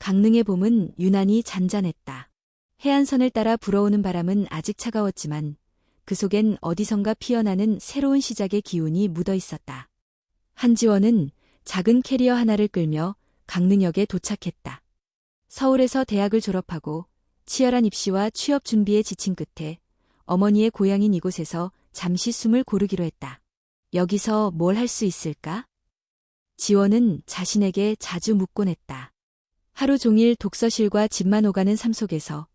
강릉의 봄은 유난히 잔잔했다. 해안선을 따라 불어오는 바람은 아직 차가웠지만 그 속엔 어디선가 피어나는 새로운 시작의 기운이 묻어 있었다. 한지원은 작은 캐리어 하나를 끌며 강릉역에 도착했다. 서울에서 대학을 졸업하고 치열한 입시와 취업 준비에 지친 끝에 어머니의 고향인 이곳에서 잠시 숨을 고르기로 했다. 여기서 뭘 할 수 있을까? 지원은 자신에게 자주 묻곤 했다. 하루 종일 독서실과 집만 오가는 삶 속에서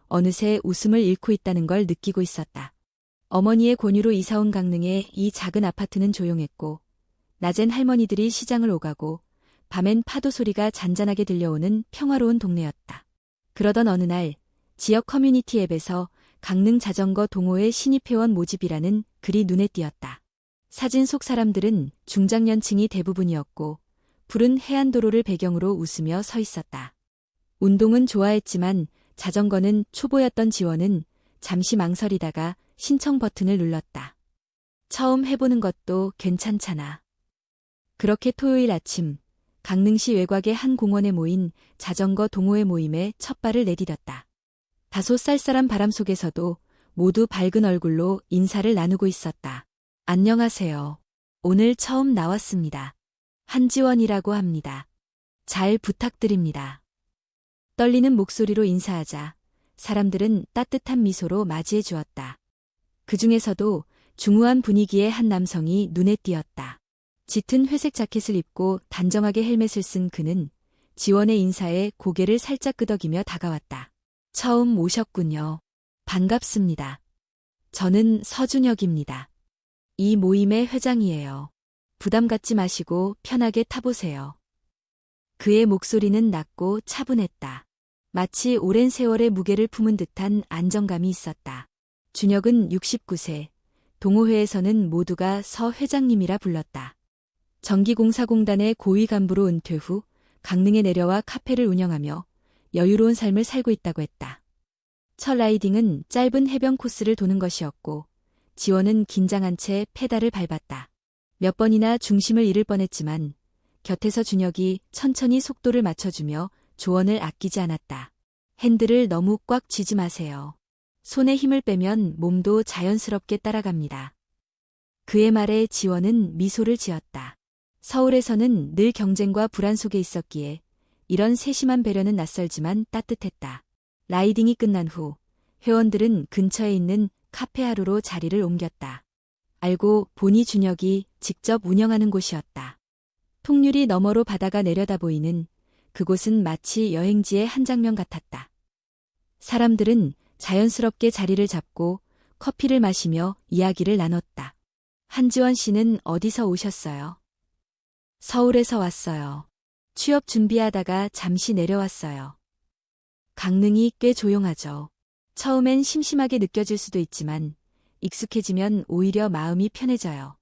어느새 웃음을 잃고 있다는 걸 느끼고 있었다. 어머니의 권유로 이사온 강릉의 이 작은 아파트는 조용했고 낮엔 할머니들이 시장을 오가고 밤엔 파도 소리가 잔잔하게 들려오는 평화로운 동네였다. 그러던 어느 날 지역 커뮤니티 앱에서 강릉 자전거 동호회 신입 회원 모집이라는 글이 눈에 띄었다. 사진 속 사람들은 중장년층이 대부분이었고 푸른 해안도로를 배경으로 웃으며 서 있었다. 운동은 좋아했지만 자전거는 초보였던 지원은 잠시 망설이다가 신청 버튼을 눌렀다. 처음 해보는 것도 괜찮잖아. 그렇게 토요일 아침 강릉시 외곽의 한 공원에 모인 자전거 동호회 모임에 첫 발을 내디뎠다. 다소 쌀쌀한 바람 속에서도 모두 밝은 얼굴로 인사를 나누고 있었다. 안녕하세요. 오늘 처음 나왔습니다. 한지원이라고 합니다. 잘 부탁드립니다. 떨리는 목소리로 인사하자 사람들은 따뜻한 미소로 맞이해 주었다. 그 중에서도 중후한 분위기의 한 남성이 눈에 띄었다. 짙은 회색 자켓을 입고 단정하게 헬멧을 쓴 그는 지원의 인사에 고개를 살짝 끄덕이며 다가왔다. 처음 오셨군요. 반갑습니다. 저는 서준혁입니다. 이 모임의 회장이에요. 부담 갖지 마시고 편하게 타보세요. 그의 목소리는 낮고 차분했다. 마치 오랜 세월의 무게를 품은 듯한 안정감이 있었다. 준혁은 69세, 동호회에서는 모두가 서 회장님이라 불렀다. 전기공사공단의 고위 간부로 은퇴 후 강릉에 내려와 카페를 운영하며 여유로운 삶을 살고 있다고 했다. 첫 라이딩은 짧은 해변 코스를 도는 것이었고 지원은 긴장한 채 페달을 밟았다. 몇 번이나 중심을 잃을 뻔했지만 곁에서 준혁이 천천히 속도를 맞춰주며 조언을 아끼지 않았다. 핸들을 너무 꽉 쥐지 마세요. 손에 힘을 빼면 몸도 자연스럽게 따라갑니다. 그의 말에 지원은 미소를 지었다. 서울에서는 늘 경쟁과 불안 속에 있었기에 이런 세심한 배려는 낯설지만 따뜻했다. 라이딩이 끝난 후 회원들은 근처에 있는 카페 하루로 자리를 옮겼다. 알고 보니 준혁이 직접 운영하는 곳이었다. 통유리 너머로 바다가 내려다 보이는 그곳은 마치 여행지의 한 장면 같았다. 사람들은 자연스럽게 자리를 잡고 커피를 마시며 이야기를 나눴다. 한지원 씨는 어디서 오셨어요? 서울에서 왔어요. 취업 준비하다가 잠시 내려왔어요. 강릉이 꽤 조용하죠. 처음엔 심심하게 느껴질 수도 있지만 익숙해지면 오히려 마음이 편해져요.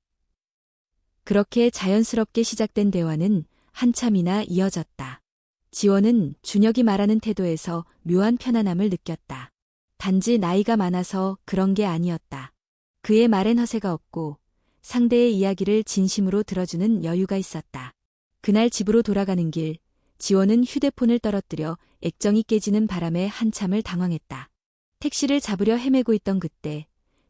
그렇게 자연스럽게 시작된 대화는 한참이나 이어졌다. 지원은 준혁이 말하는 태도에서 묘한 편안함을 느꼈다. 단지 나이가 많아서 그런 게 아니었다. 그의 말엔 허세가 없고 상대의 이야기를 진심으로 들어주는 여유가 있었다. 그날 집으로 돌아가는 길, 지원은 휴대폰을 떨어뜨려 액정이 깨지는 바람에 한참을 당황했다. 택시를 잡으려 헤매고 있던 그때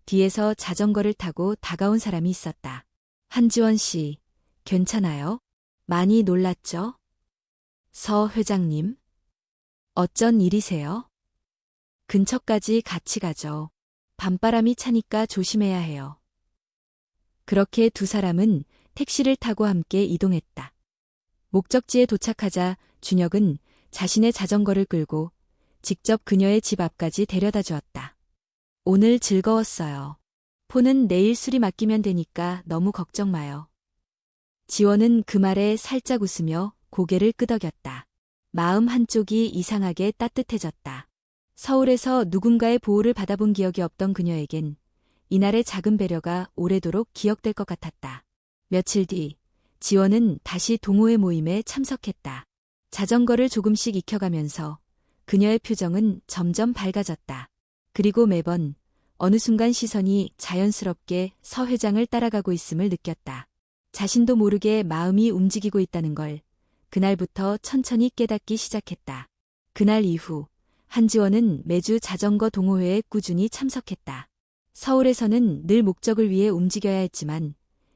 뒤에서 자전거를 타고 다가온 사람이 있었다. 한지원 씨, 괜찮아요? 많이 놀랐죠? 서 회장님. 어쩐 일이세요? 근처까지 같이 가죠. 밤바람이 차니까 조심해야 해요. 그렇게 두 사람은 택시를 타고 함께 이동했다. 목적지에 도착하자 준혁은 자신의 자전거를 끌고 직접 그녀의 집 앞까지 데려다 주었다. 오늘 즐거웠어요. 폰은 내일 수리 맡기면 되니까 너무 걱정 마요. 지원은 그 말에 살짝 웃으며 고개를 끄덕였다. 마음 한쪽이 이상하게 따뜻해졌다. 서울에서 누군가의 보호를 받아본 기억이 없던 그녀에겐 이날의 작은 배려가 오래도록 기억될 것 같았다. 며칠 뒤 지원은 다시 동호회 모임에 참석했다. 자전거를 조금씩 익혀가면서 그녀의 표정은 점점 밝아졌다. 그리고 매번 어느 순간 시선이 자연스럽게 서 회장을 따라가고 있음을 느꼈다. 자신도 모르게 마음이 움직이고 있다는 걸 그날부터 천천히 깨닫기 시작했다. 그날 이후 한지원은 매주 자전거 동호회에 꾸준히 참석했다. 서울에서는 늘 목적을 위해 움직여야 했지만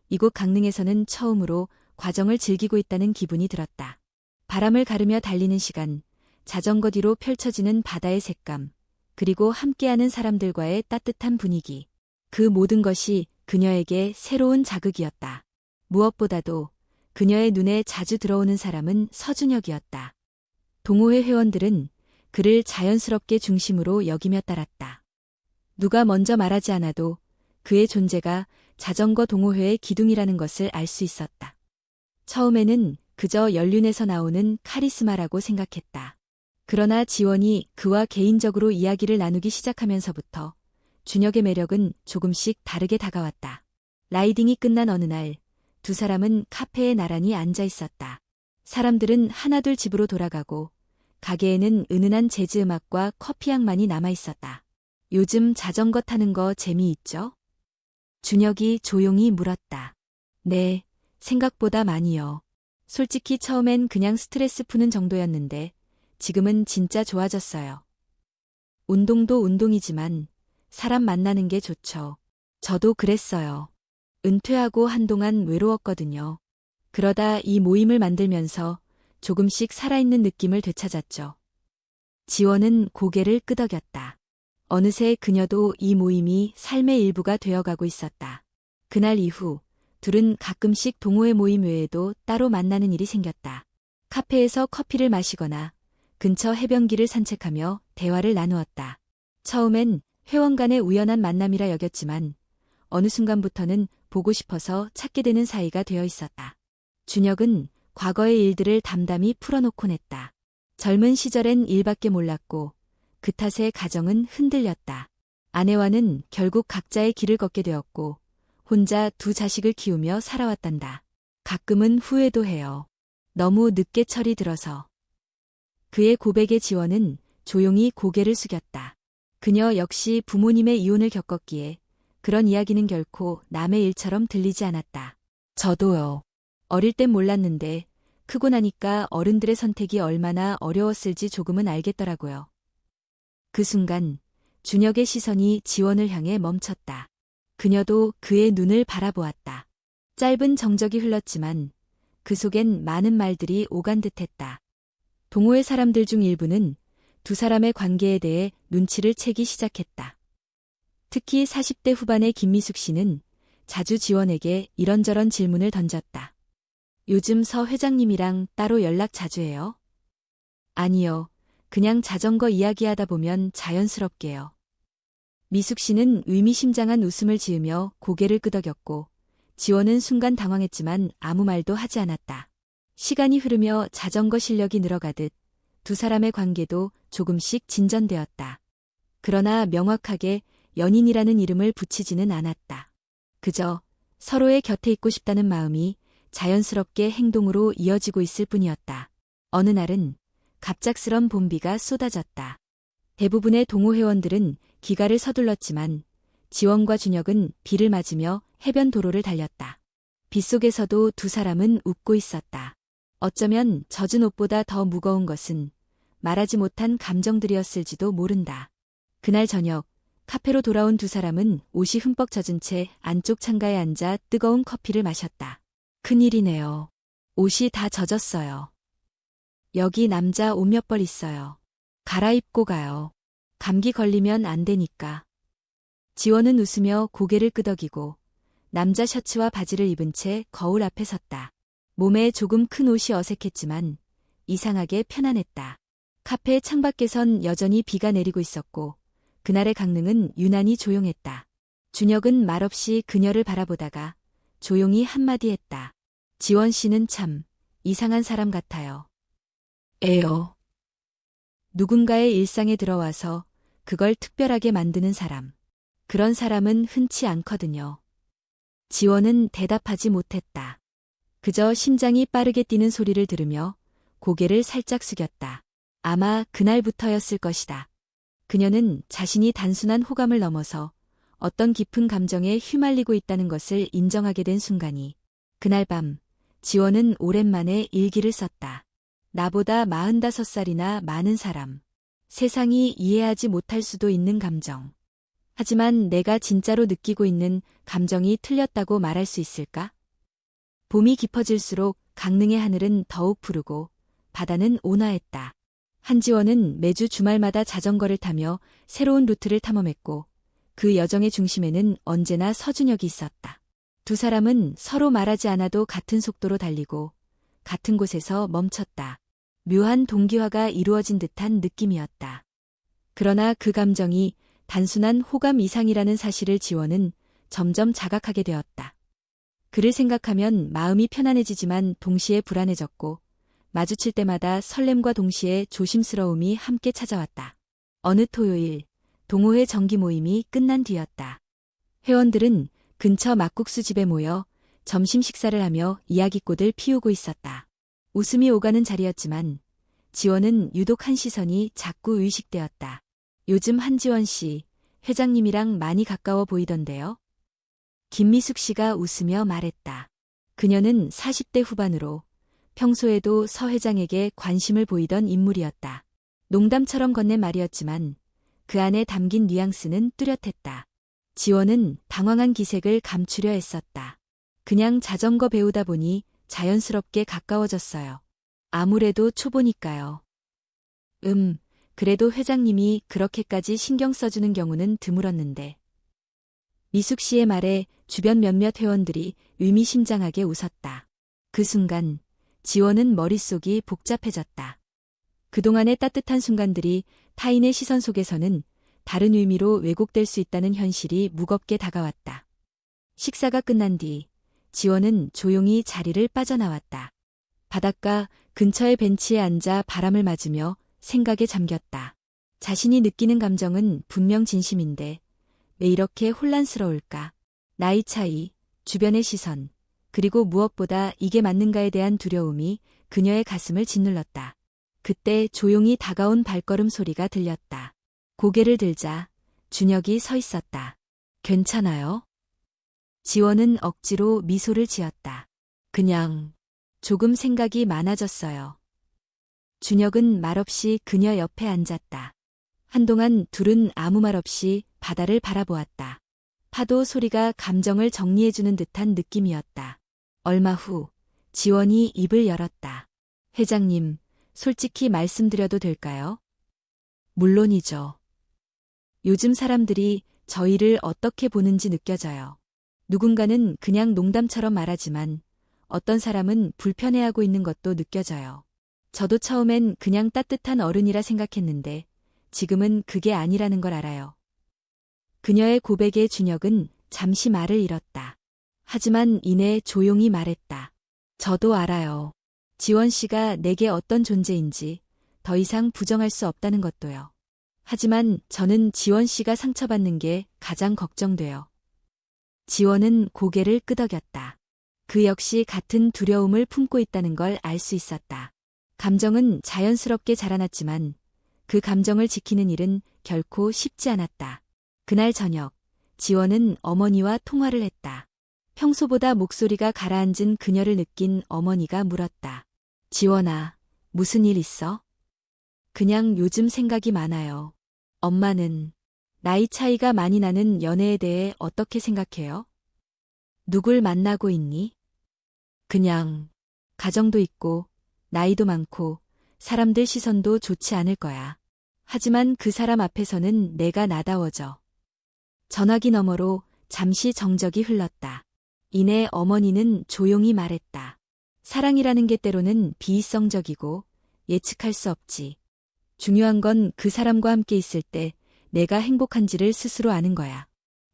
이곳 강릉에서는 처음으로 과정을 즐기고 있다는 기분이 들었다. 바람을 가르며 달리는 시간, 자전거 뒤로 펼쳐지는 바다의 색감, 그리고 함께하는 사람들과의 따뜻한 분위기. 그 모든 것이 그녀에게 새로운 자극이었다. 무엇보다도 그녀의 눈에 자주 들어오는 사람은 서준혁이었다. 동호회 회원들은 그를 자연스럽게 중심으로 여기며 따랐다. 누가 먼저 말하지 않아도 그의 존재가 자전거 동호회의 기둥이라는 것을 알 수 있었다. 처음에는 그저 연륜에서 나오는 카리스마라고 생각했다. 그러나 지원이 그와 개인적으로 이야기를 나누기 시작하면서부터 준혁의 매력은 조금씩 다르게 다가왔다. 라이딩이 끝난 어느 날, 두 사람은 카페에 나란히 앉아 있었다. 사람들은 하나둘 집으로 돌아가고 가게에는 은은한 재즈 음악과 커피향만이 남아 있었다. 요즘 자전거 타는 거 재미있죠? 준혁이 조용히 물었다. 네, 생각보다 많이요. 솔직히 처음엔 그냥 스트레스 푸는 정도였는데 지금은 진짜 좋아졌어요. 운동도 운동이지만 사람 만나는 게 좋죠. 저도 그랬어요. 은퇴하고 한동안 외로웠거든요. 그러다 이 모임을 만들면서 조금씩 살아있는 느낌을 되찾았죠. 지원은 고개를 끄덕였다. 어느새 그녀도 이 모임이 삶의 일부가 되어가고 있었다. 그날 이후 둘은 가끔씩 동호회 모임 외에도 따로 만나는 일이 생겼다. 카페에서 커피를 마시거나 근처 해변길을 산책하며 대화를 나누었다. 처음엔 회원 간의 우연한 만남이라 여겼지만 어느 순간부터는 보고 싶어서 찾게 되는 사이가 되어 있었다. 준혁은 과거의 일들을 담담히 풀어놓곤 했다. 젊은 시절엔 일밖에 몰랐고 그 탓에 가정은 흔들렸다. 아내와는 결국 각자의 길을 걷게 되었고 혼자 두 자식을 키우며 살아왔단다. 가끔은 후회도 해요. 너무 늦게 철이 들어서. 그의 고백에 지원은 조용히 고개를 숙였다. 그녀 역시 부모님의 이혼을 겪었기에 그런 이야기는 결코 남의 일처럼 들리지 않았다. 저도요. 어릴 땐 몰랐는데 크고 나니까 어른들의 선택이 얼마나 어려웠을지 조금은 알겠더라고요. 그 순간 준혁의 시선이 지원을 향해 멈췄다. 그녀도 그의 눈을 바라보았다. 짧은 정적이 흘렀지만 그 속엔 많은 말들이 오간 듯했다. 동호회 사람들 중 일부는 두 사람의 관계에 대해 눈치를 채기 시작했다. 특히 40대 후반의 김미숙 씨는 자주 지원에게 이런저런 질문을 던졌다. 요즘 서 회장님이랑 따로 연락 자주 해요? 아니요. 그냥 자전거 이야기하다 보면 자연스럽게요. 미숙 씨는 의미심장한 웃음을 지으며 고개를 끄덕였고 지원은 순간 당황했지만 아무 말도 하지 않았다. 시간이 흐르며 자전거 실력이 늘어가듯 두 사람의 관계도 조금씩 진전되었다. 그러나 명확하게 연인이라는 이름을 붙이지는 않았다. 그저 서로의 곁에 있고 싶다는 마음이 자연스럽게 행동으로 이어지고 있을 뿐이었다. 어느 날은 갑작스런 봄비가 쏟아졌다. 대부분의 동호회원들은 귀가를 서둘렀지만 지원과 준혁은 비를 맞으며 해변 도로를 달렸다. 빗속에서도 두 사람은 웃고 있었다. 어쩌면 젖은 옷보다 더 무거운 것은 말하지 못한 감정들이었을지도 모른다. 그날 저녁 카페로 돌아온 두 사람은 옷이 흠뻑 젖은 채 안쪽 창가에 앉아 뜨거운 커피를 마셨다. 큰일이네요. 옷이 다 젖었어요. 여기 남자 옷 몇 벌 있어요. 갈아입고 가요. 감기 걸리면 안 되니까. 지원은 웃으며 고개를 끄덕이고 남자 셔츠와 바지를 입은 채 거울 앞에 섰다. 몸에 조금 큰 옷이 어색했지만 이상하게 편안했다. 카페 창밖에선 여전히 비가 내리고 있었고 그날의 강릉은 유난히 조용했다. 준혁은 말없이 그녀를 바라보다가 조용히 한마디 했다. 지원 씨는 참 이상한 사람 같아요. 에요. 누군가의 일상에 들어와서 그걸 특별하게 만드는 사람. 그런 사람은 흔치 않거든요. 지원은 대답하지 못했다. 그저 심장이 빠르게 뛰는 소리를 들으며 고개를 살짝 숙였다. 아마 그날부터였을 것이다. 그녀는 자신이 단순한 호감을 넘어서 어떤 깊은 감정에 휘말리고 있다는 것을 인정하게 된 순간이. 그날 밤 지원은 오랜만에 일기를 썼다. 나보다 45살이나 많은 사람. 세상이 이해하지 못할 수도 있는 감정. 하지만 내가 진짜로 느끼고 있는 감정이 틀렸다고 말할 수 있을까? 봄이 깊어질수록 강릉의 하늘은 더욱 푸르고 바다는 온화했다. 한지원은 매주 주말마다 자전거를 타며 새로운 루트를 탐험했고 그 여정의 중심에는 언제나 서준혁이 있었다. 두 사람은 서로 말하지 않아도 같은 속도로 달리고 같은 곳에서 멈췄다. 묘한 동기화가 이루어진 듯한 느낌이었다. 그러나 그 감정이 단순한 호감 이상이라는 사실을 지원은 점점 자각하게 되었다. 그를 생각하면 마음이 편안해지지만 동시에 불안해졌고 마주칠 때마다 설렘과 동시에 조심스러움이 함께 찾아왔다. 어느 토요일, 동호회 정기 모임이 끝난 뒤였다. 회원들은 근처 막국수 집에 모여 점심 식사를 하며 이야기꽃을 피우고 있었다. 웃음이 오가는 자리였지만 지원은 유독 한 시선이 자꾸 의식되었다. 요즘 한지원 씨, 회장님이랑 많이 가까워 보이던데요? 김미숙 씨가 웃으며 말했다. 그녀는 40대 후반으로 평소에도 서 회장에게 관심을 보이던 인물이었다. 농담처럼 건넨 말이었지만 그 안에 담긴 뉘앙스는 뚜렷했다. 지원은 당황한 기색을 감추려 애썼다. 그냥 자전거 배우다 보니 자연스럽게 가까워졌어요. 아무래도 초보니까요. 그래도 회장님이 그렇게까지 신경 써주는 경우는 드물었는데. 미숙 씨의 말에 주변 몇몇 회원들이 의미심장하게 웃었다. 그 순간 지원은 머릿속이 복잡해졌다. 그동안의 따뜻한 순간들이 타인의 시선 속에서는 다른 의미로 왜곡될 수 있다는 현실이 무겁게 다가왔다. 식사가 끝난 뒤 지원은 조용히 자리를 빠져나왔다. 바닷가 근처의 벤치에 앉아 바람을 맞으며 생각에 잠겼다. 자신이 느끼는 감정은 분명 진심인데 왜 이렇게 혼란스러울까? 나이 차이, 주변의 시선, 그리고 무엇보다 이게 맞는가에 대한 두려움이 그녀의 가슴을 짓눌렀다. 그때 조용히 다가온 발걸음 소리가 들렸다. 고개를 들자 준혁이 서 있었다. 괜찮아요? 지원은 억지로 미소를 지었다. 그냥 조금 생각이 많아졌어요. 준혁은 말없이 그녀 옆에 앉았다. 한동안 둘은 아무 말 없이 바다를 바라보았다. 파도 소리가 감정을 정리해주는 듯한 느낌이었다. 얼마 후 지원이 입을 열었다. 회장님, 솔직히 말씀드려도 될까요? 물론이죠. 요즘 사람들이 저희를 어떻게 보는지 느껴져요. 누군가는 그냥 농담처럼 말하지만 어떤 사람은 불편해하고 있는 것도 느껴져요. 저도 처음엔 그냥 따뜻한 어른이라 생각했는데 지금은 그게 아니라는 걸 알아요. 그녀의 고백에 준혁은 잠시 말을 잃었다. 하지만 이내 조용히 말했다. 저도 알아요. 지원 씨가 내게 어떤 존재인지 더 이상 부정할 수 없다는 것도요. 하지만 저는 지원 씨가 상처받는 게 가장 걱정돼요. 지원은 고개를 끄덕였다. 그 역시 같은 두려움을 품고 있다는 걸 알 수 있었다. 감정은 자연스럽게 자라났지만 그 감정을 지키는 일은 결코 쉽지 않았다. 그날 저녁, 지원은 어머니와 통화를 했다. 평소보다 목소리가 가라앉은 그녀를 느낀 어머니가 물었다. 지원아, 무슨 일 있어? 그냥 요즘 생각이 많아요. 엄마는 나이 차이가 많이 나는 연애에 대해 어떻게 생각해요? 누굴 만나고 있니? 그냥 가정도 있고 나이도 많고 사람들 시선도 좋지 않을 거야. 하지만 그 사람 앞에서는 내가 나다워져. 전화기 너머로 잠시 정적이 흘렀다. 이내 어머니는 조용히 말했다. 사랑이라는 게 때로는 비이성적이고 예측할 수 없지. 중요한 건 그 사람과 함께 있을 때 내가 행복한지를 스스로 아는 거야.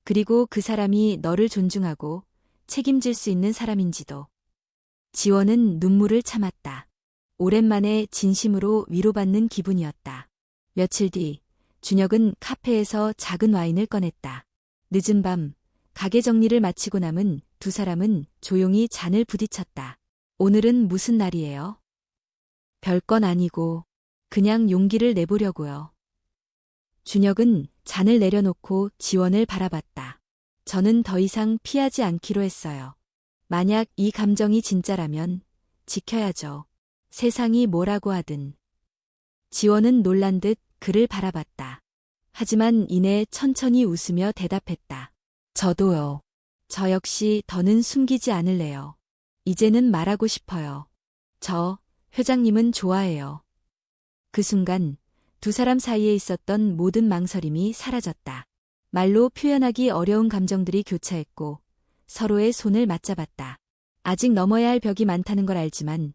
그리고 그 사람이 너를 존중하고 책임질 수 있는 사람인지도. 지원은 눈물을 참았다. 오랜만에 진심으로 위로받는 기분이었다. 며칠 뒤 준혁은 카페에서 작은 와인을 꺼냈다. 늦은 밤 가게 정리를 마치고 남은 두 사람은 조용히 잔을 부딪혔다. 오늘은 무슨 날이에요? 별건 아니고 그냥 용기를 내보려고요. 준혁은 잔을 내려놓고 지원을 바라봤다. 저는 더 이상 피하지 않기로 했어요. 만약 이 감정이 진짜라면 지켜야죠. 세상이 뭐라고 하든. 지원은 놀란 듯 그를 바라봤다. 하지만 이내 천천히 웃으며 대답했다. 저도요. 저 역시 더는 숨기지 않을래요. 이제는 말하고 싶어요. 저, 회장님은 좋아해요. 그 순간 두 사람 사이에 있었던 모든 망설임이 사라졌다. 말로 표현하기 어려운 감정들이 교차했고 서로의 손을 맞잡았다. 아직 넘어야 할 벽이 많다는 걸 알지만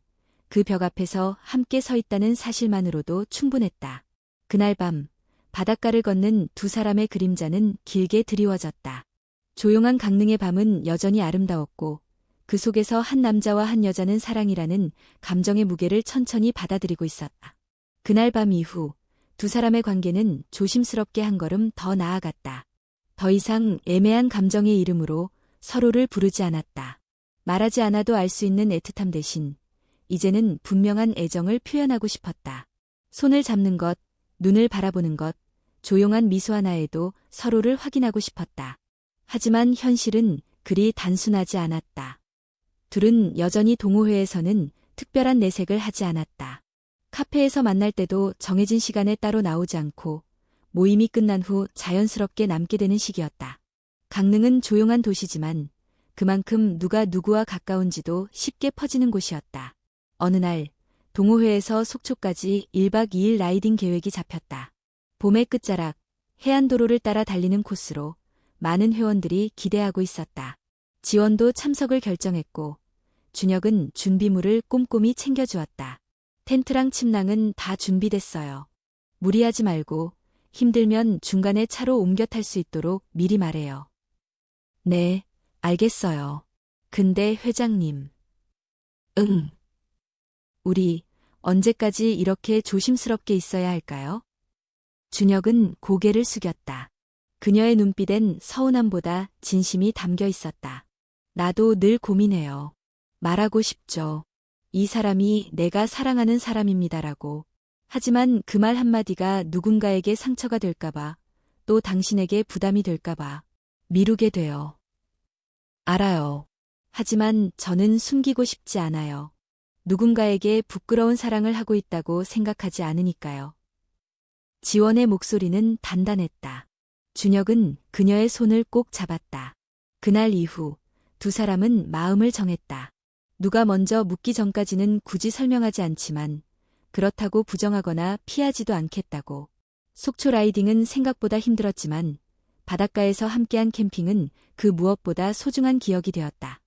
그 벽 앞에서 함께 서 있다는 사실만으로도 충분했다. 그날 밤 바닷가를 걷는 두 사람의 그림자는 길게 드리워졌다. 조용한 강릉의 밤은 여전히 아름다웠고 그 속에서 한 남자와 한 여자는 사랑이라는 감정의 무게를 천천히 받아들이고 있었다. 그날 밤 이후 두 사람의 관계는 조심스럽게 한 걸음 더 나아갔다. 더 이상 애매한 감정의 이름으로 서로를 부르지 않았다. 말하지 않아도 알 수 있는 애틋함 대신 이제는 분명한 애정을 표현하고 싶었다. 손을 잡는 것, 눈을 바라보는 것, 조용한 미소 하나에도 서로를 확인하고 싶었다. 하지만 현실은 그리 단순하지 않았다. 둘은 여전히 동호회에서는 특별한 내색을 하지 않았다. 카페에서 만날 때도 정해진 시간에 따로 나오지 않고 모임이 끝난 후 자연스럽게 남게 되는 시기였다. 강릉은 조용한 도시지만 그만큼 누가 누구와 가까운지도 쉽게 퍼지는 곳이었다. 어느 날 동호회에서 속초까지 1박 2일 라이딩 계획이 잡혔다. 봄의 끝자락, 해안도로를 따라 달리는 코스로 많은 회원들이 기대하고 있었다. 지원도 참석을 결정했고 준혁은 준비물을 꼼꼼히 챙겨주었다. 텐트랑 침낭은 다 준비됐어요. 무리하지 말고 힘들면 중간에 차로 옮겨 탈 수 있도록 미리 말해요. 네, 알겠어요. 근데 회장님. 응. 우리 언제까지 이렇게 조심스럽게 있어야 할까요? 준혁은 고개를 숙였다. 그녀의 눈빛엔 서운함보다 진심이 담겨 있었다. 나도 늘 고민해요. 말하고 싶죠. 이 사람이 내가 사랑하는 사람입니다라고. 하지만 그 말 한마디가 누군가에게 상처가 될까봐, 또 당신에게 부담이 될까봐 미루게 돼요. 알아요. 하지만 저는 숨기고 싶지 않아요. 누군가에게 부끄러운 사랑을 하고 있다고 생각하지 않으니까요. 지원의 목소리는 단단했다. 준혁은 그녀의 손을 꼭 잡았다. 그날 이후 두 사람은 마음을 정했다. 누가 먼저 묻기 전까지는 굳이 설명하지 않지만 그렇다고 부정하거나 피하지도 않겠다고. 속초 라이딩은 생각보다 힘들었지만 바닷가에서 함께한 캠핑은 그 무엇보다 소중한 기억이 되었다.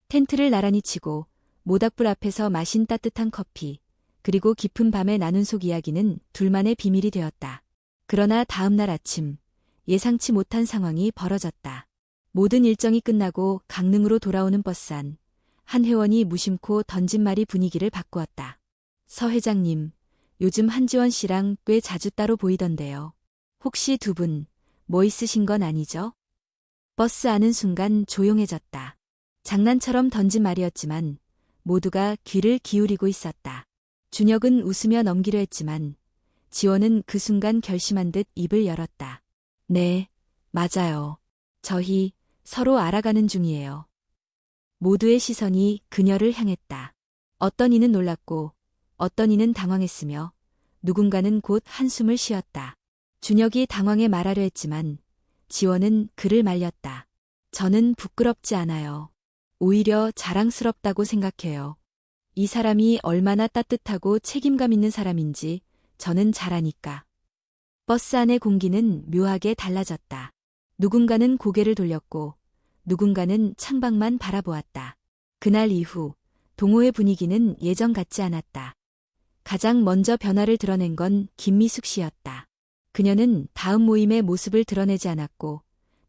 텐트를 나란히 치고 모닥불 앞에서 마신 따뜻한 커피, 그리고 깊은 밤에 나눈 속 이야기는 둘만의 비밀이 되었다. 그러나 다음 날 아침, 예상치 못한 상황이 벌어졌다. 모든 일정이 끝나고 강릉으로 돌아오는 버스 안, 한 회원이 무심코 던진 말이 분위기를 바꾸었다. 서 회장님, 요즘 한지원 씨랑 꽤 자주 따로 보이던데요. 혹시 두 분, 뭐 있으신 건 아니죠? 버스 안은 순간 조용해졌다. 장난처럼 던진 말이었지만 모두가 귀를 기울이고 있었다. 준혁은 웃으며 넘기려 했지만 지원은 그 순간 결심한 듯 입을 열었다. 네, 맞아요. 저희 서로 알아가는 중이에요. 모두의 시선이 그녀를 향했다. 어떤 이는 놀랐고 어떤 이는 당황했으며 누군가는 곧 한숨을 쉬었다. 준혁이 당황해 말하려 했지만 지원은 그를 말렸다. 저는 부끄럽지 않아요. 오히려 자랑스럽다고 생각해요. 이 사람이 얼마나 따뜻하고 책임감 있는 사람인지 저는 잘 아니까. 버스 안의 공기는 묘하게 달라졌다. 누군가는 고개를 돌렸고 누군가는 창밖만 바라보았다. 그날 이후 동호회 분위기는 예전 같지 않았다. 가장 먼저 변화를 드러낸 건 김미숙 씨였다. 그녀는 다음 모임의 모습을 드러내지 않았고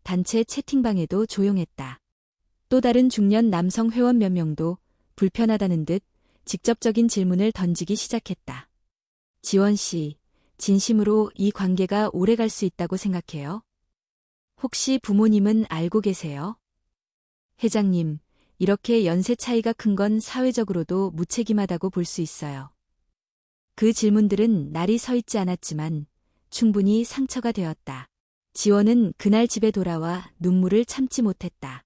단체 채팅방에도 조용했다. 또 다른 중년 남성 회원 몇 명도 불편하다는 듯 직접적인 질문을 던지기 시작했다. 지원 씨, 진심으로 이 관계가 오래 갈 수 있다고 생각해요? 혹시 부모님은 알고 계세요? 회장님, 이렇게 연세 차이가 큰 건 사회적으로도 무책임하다고 볼 수 있어요. 그 질문들은 날이 서 있지 않았지만 충분히 상처가 되었다. 지원은 그날 집에 돌아와 눈물을 참지 못했다.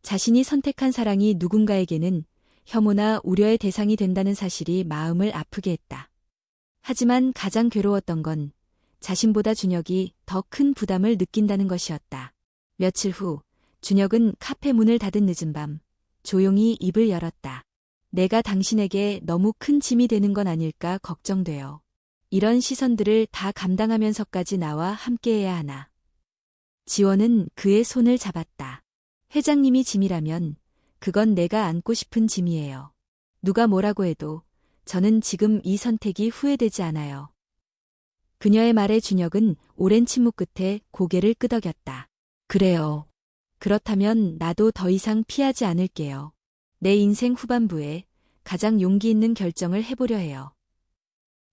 자신이 선택한 사랑이 누군가에게는 혐오나 우려의 대상이 된다는 사실이 마음을 아프게 했다. 하지만 가장 괴로웠던 건 자신보다 준혁이 더 큰 부담을 느낀다는 것이었다. 며칠 후 준혁은 카페 문을 닫은 늦은 밤 조용히 입을 열었다. 내가 당신에게 너무 큰 짐이 되는 건 아닐까 걱정돼요. 이런 시선들을 다 감당하면서까지 나와 함께해야 하나. 지원은 그의 손을 잡았다. 회장님이 짐이라면 그건 내가 안고 싶은 짐이에요. 누가 뭐라고 해도 저는 지금 이 선택이 후회되지 않아요. 그녀의 말에 준혁은 오랜 침묵 끝에 고개를 끄덕였다. 그래요. 그렇다면 나도 더 이상 피하지 않을게요. 내 인생 후반부에 가장 용기 있는 결정을 해보려 해요.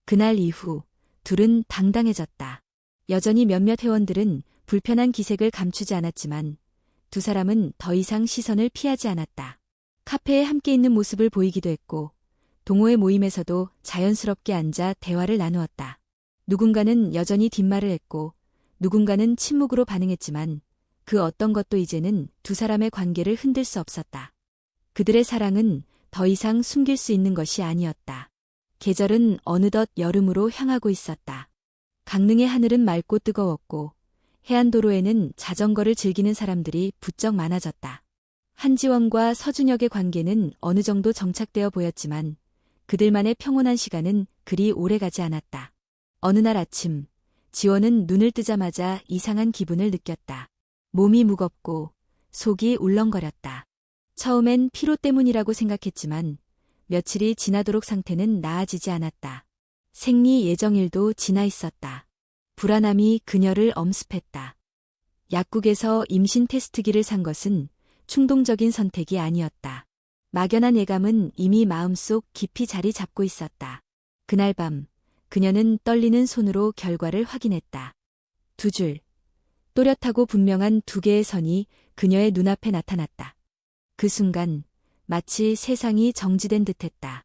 그날 이후 둘은 당당해졌다. 여전히 몇몇 회원들은 불편한 기색을 감추지 않았지만 두 사람은 더 이상 시선을 피하지 않았다. 카페에 함께 있는 모습을 보이기도 했고 동호회 모임에서도 자연스럽게 앉아 대화를 나누었다. 누군가는 여전히 뒷말을 했고 누군가는 침묵으로 반응했지만 그 어떤 것도 이제는 두 사람의 관계를 흔들 수 없었다. 그들의 사랑은 더 이상 숨길 수 있는 것이 아니었다. 계절은 어느덧 여름으로 향하고 있었다. 강릉의 하늘은 맑고 뜨거웠고 해안도로에는 자전거를 즐기는 사람들이 부쩍 많아졌다. 한지원과 서준혁의 관계는 어느 정도 정착되어 보였지만 그들만의 평온한 시간은 그리 오래가지 않았다. 어느 날 아침, 지원은 눈을 뜨자마자 이상한 기분을 느꼈다. 몸이 무겁고 속이 울렁거렸다. 처음엔 피로 때문이라고 생각했지만 며칠이 지나도록 상태는 나아지지 않았다. 생리 예정일도 지나 있었다. 불안함이 그녀를 엄습했다. 약국에서 임신 테스트기를 산 것은 충동적인 선택이 아니었다. 막연한 예감은 이미 마음속 깊이 자리 잡고 있었다. 그날 밤 그녀는 떨리는 손으로 결과를 확인했다. 2줄. 또렷하고 분명한 2개의 선이 그녀의 눈앞에 나타났다. 그 순간 마치 세상이 정지된 듯했다.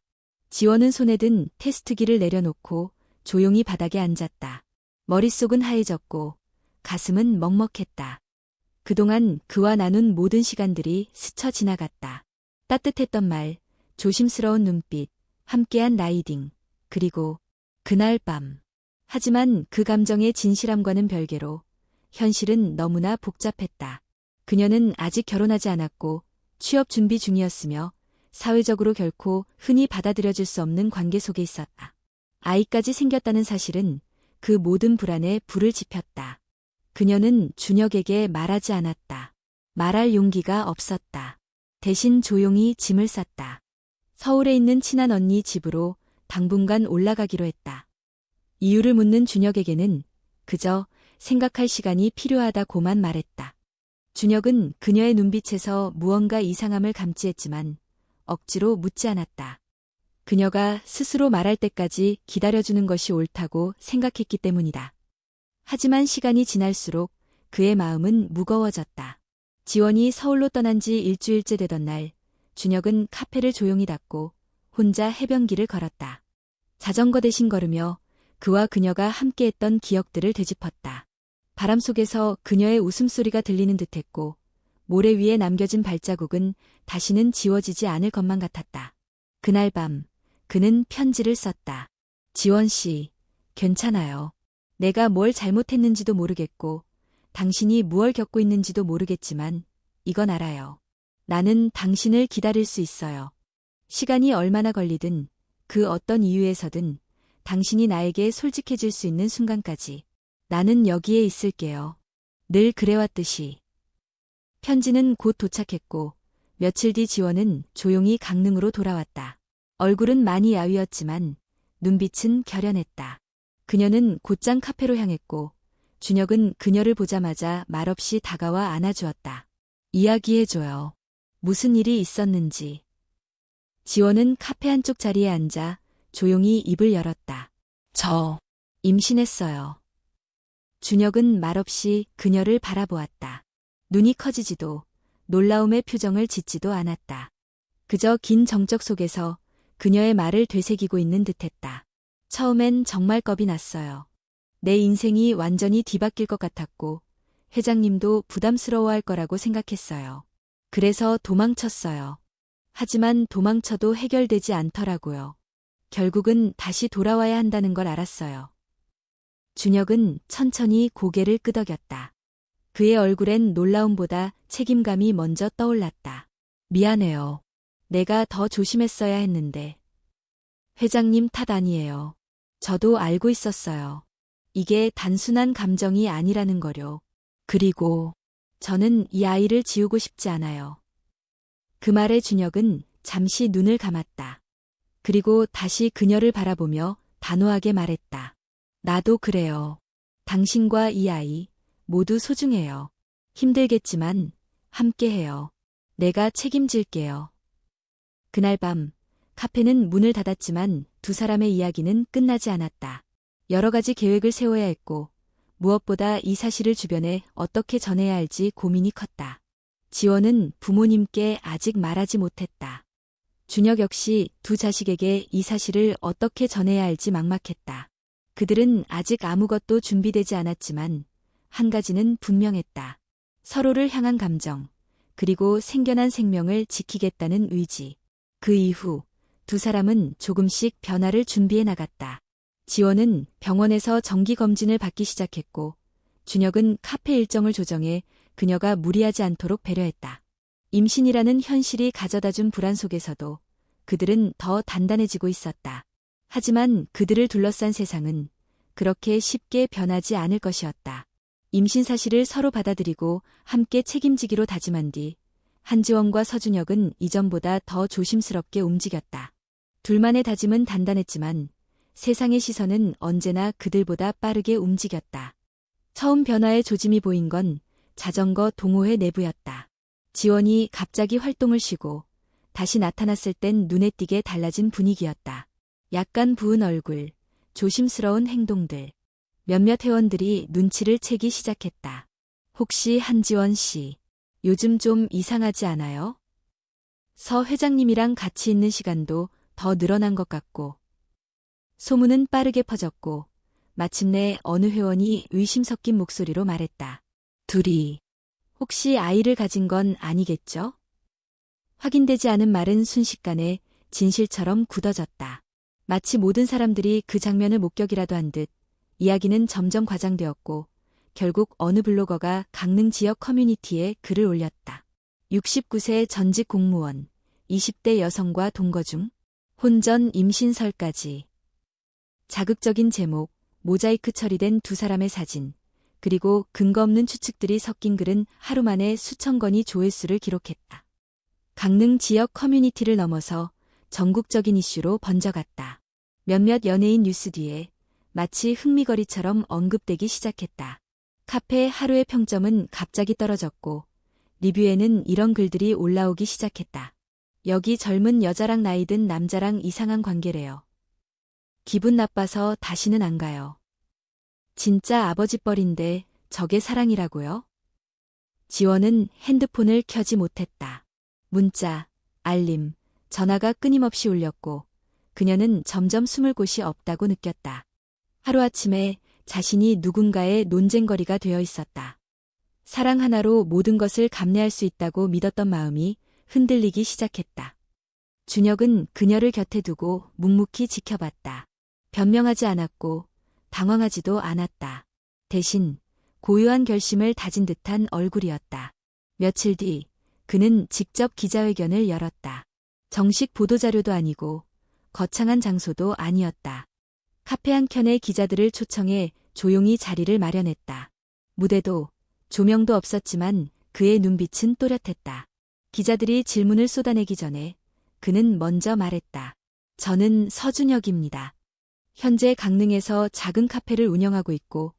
지원은 손에 든 테스트기를 내려놓고 조용히 바닥에 앉았다. 머릿속은 하얘졌고 가슴은 먹먹했다. 그동안 그와 나눈 모든 시간들이 스쳐 지나갔다. 따뜻했던 말, 조심스러운 눈빛, 함께한 라이딩, 그리고 그날 밤. 하지만 그 감정의 진실함과는 별개로 현실은 너무나 복잡했다. 그녀는 아직 결혼하지 않았고 취업 준비 중이었으며 사회적으로 결코 흔히 받아들여질 수 없는 관계 속에 있었다. 아이까지 생겼다는 사실은 그 모든 불안에 불을 지폈다. 그녀는 준혁에게 말하지 않았다. 말할 용기가 없었다. 대신 조용히 짐을 쌌다. 서울에 있는 친한 언니 집으로 당분간 올라가기로 했다. 이유를 묻는 준혁에게는 그저 생각할 시간이 필요하다고만 말했다. 준혁은 그녀의 눈빛에서 무언가 이상함을 감지했지만 억지로 묻지 않았다. 그녀가 스스로 말할 때까지 기다려주는 것이 옳다고 생각했기 때문이다. 하지만 시간이 지날수록 그의 마음은 무거워졌다. 지원이 서울로 떠난 지 일주일째 되던 날, 준혁은 카페를 조용히 닫고 혼자 해변길을 걸었다. 자전거 대신 걸으며 그와 그녀가 함께했던 기억들을 되짚었다. 바람 속에서 그녀의 웃음소리가 들리는 듯했고 모래 위에 남겨진 발자국은 다시는 지워지지 않을 것만 같았다. 그날 밤 그는 편지를 썼다. 지원 씨, 괜찮아요. 내가 뭘 잘못했는지도 모르겠고 당신이 무얼 겪고 있는지도 모르겠지만 이건 알아요. 나는 당신을 기다릴 수 있어요. 시간이 얼마나 걸리든 그 어떤 이유에서든 당신이 나에게 솔직해질 수 있는 순간까지 나는 여기에 있을게요. 늘 그래왔듯이. 편지는 곧 도착했고 며칠 뒤 지원은 조용히 강릉으로 돌아왔다. 얼굴은 많이 야위었지만 눈빛은 결연했다. 그녀는 곧장 카페로 향했고 준혁은 그녀를 보자마자 말없이 다가와 안아주었다. 이야기해줘요. 무슨 일이 있었는지. 지원은 카페 한쪽 자리에 앉아 조용히 입을 열었다. 저 임신했어요. 준혁은 말없이 그녀를 바라보았다. 눈이 커지지도 놀라움의 표정을 짓지도 않았다. 그저 긴 정적 속에서 그녀의 말을 되새기고 있는 듯했다. 처음엔 정말 겁이 났어요. 내 인생이 완전히 뒤바뀔 것 같았고 회장님도 부담스러워할 거라고 생각했어요. 그래서 도망쳤어요. 하지만 도망쳐도 해결되지 않더라고요. 결국은 다시 돌아와야 한다는 걸 알았어요. 준혁은 천천히 고개를 끄덕였다. 그의 얼굴엔 놀라움보다 책임감이 먼저 떠올랐다. 미안해요. 내가 더 조심했어야 했는데. 회장님 탓 아니에요. 저도 알고 있었어요. 이게 단순한 감정이 아니라는 거요. 그리고 저는 이 아이를 지우고 싶지 않아요. 그 말에 준혁은 잠시 눈을 감았다. 그리고 다시 그녀를 바라보며 단호하게 말했다. 나도 그래요. 당신과 이 아이 모두 소중해요. 힘들겠지만 함께해요. 내가 책임질게요. 그날 밤 카페는 문을 닫았지만 두 사람의 이야기는 끝나지 않았다. 여러 가지 계획을 세워야 했고 무엇보다 이 사실을 주변에 어떻게 전해야 할지 고민이 컸다. 지원은 부모님께 아직 말하지 못했다. 준혁 역시 두 자식에게 이 사실을 어떻게 전해야 할지 막막했다. 그들은 아직 아무것도 준비되지 않았지만 한 가지는 분명했다. 서로를 향한 감정, 그리고 생겨난 생명을 지키겠다는 의지. 그 이후 두 사람은 조금씩 변화를 준비해 나갔다. 지원은 병원에서 정기검진을 받기 시작했고 준혁은 카페 일정을 조정해 그녀가 무리하지 않도록 배려했다. 임신이라는 현실이 가져다준 불안 속에서도 그들은 더 단단해지고 있었다. 하지만 그들을 둘러싼 세상은 그렇게 쉽게 변하지 않을 것이었다. 임신 사실을 서로 받아들이고 함께 책임지기로 다짐한 뒤 한지원과 서준혁은 이전보다 더 조심스럽게 움직였다. 둘만의 다짐은 단단했지만 세상의 시선은 언제나 그들보다 빠르게 움직였다. 처음 변화의 조짐이 보인 건 자전거 동호회 내부였다. 지원이 갑자기 활동을 쉬고 다시 나타났을 땐 눈에 띄게 달라진 분위기였다. 약간 부은 얼굴, 조심스러운 행동들. 몇몇 회원들이 눈치를 채기 시작했다. 혹시 한지원 씨, 요즘 좀 이상하지 않아요? 서 회장님이랑 같이 있는 시간도 더 늘어난 것 같고. 소문은 빠르게 퍼졌고 마침내 어느 회원이 의심 섞인 목소리로 말했다. 둘이 혹시 아이를 가진 건 아니겠죠? 확인되지 않은 말은 순식간에 진실처럼 굳어졌다. 마치 모든 사람들이 그 장면을 목격이라도 한 듯 이야기는 점점 과장되었고 결국 어느 블로거가 강릉 지역 커뮤니티에 글을 올렸다. 69세 전직 공무원, 20대 여성과 동거 중, 혼전 임신설까지. 자극적인 제목, 모자이크 처리된 두 사람의 사진, 그리고 근거 없는 추측들이 섞인 글은 하루 만에 수천 건이 조회수를 기록했다. 강릉 지역 커뮤니티를 넘어서 전국적인 이슈로 번져갔다. 몇몇 연예인 뉴스 뒤에 마치 흥미거리처럼 언급되기 시작했다. 카페 하루의 평점은 갑자기 떨어졌고 리뷰에는 이런 글들이 올라오기 시작했다. 여기 젊은 여자랑 나이 든 남자랑 이상한 관계래요. 기분 나빠서 다시는 안 가요. 진짜 아버지 뻘인데 저게 사랑이라고요? 지원은 핸드폰을 켜지 못했다. 문자, 알림, 전화가 끊임없이 울렸고 그녀는 점점 숨을 곳이 없다고 느꼈다. 하루아침에 자신이 누군가의 논쟁거리가 되어 있었다. 사랑 하나로 모든 것을 감내할 수 있다고 믿었던 마음이 흔들리기 시작했다. 준혁은 그녀를 곁에 두고 묵묵히 지켜봤다. 변명하지 않았고 당황하지도 않았다. 대신 고요한 결심을 다진 듯한 얼굴이었다. 며칠 뒤 그는 직접 기자회견을 열었다. 정식 보도자료도 아니고 거창한 장소도 아니었다. 카페 한 켠에 기자들을 초청해 조용히 자리를 마련했다. 무대도 조명도 없었지만 그의 눈빛은 또렷했다. 기자들이 질문을 쏟아내기 전에 그는 먼저 말했다. 저는 서준혁입니다. 현재 강릉에서 작은 카페를 운영하고 있고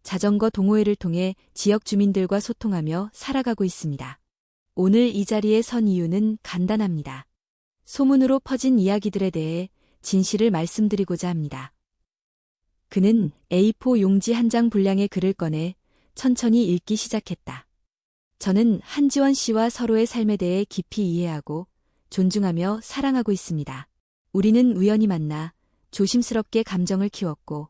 자전거 동호회를 통해 지역 주민들과 소통하며 살아가고 있습니다. 오늘 이 자리에 선 이유는 간단합니다. 소문으로 퍼진 이야기들에 대해 진실을 말씀드리고자 합니다. 그는 A4 용지 한 장 분량의 글을 꺼내 천천히 읽기 시작했다. 저는 한지원 씨와 서로의 삶에 대해 깊이 이해하고 존중하며 사랑하고 있습니다. 우리는 우연히 만나 조심스럽게 감정을 키웠고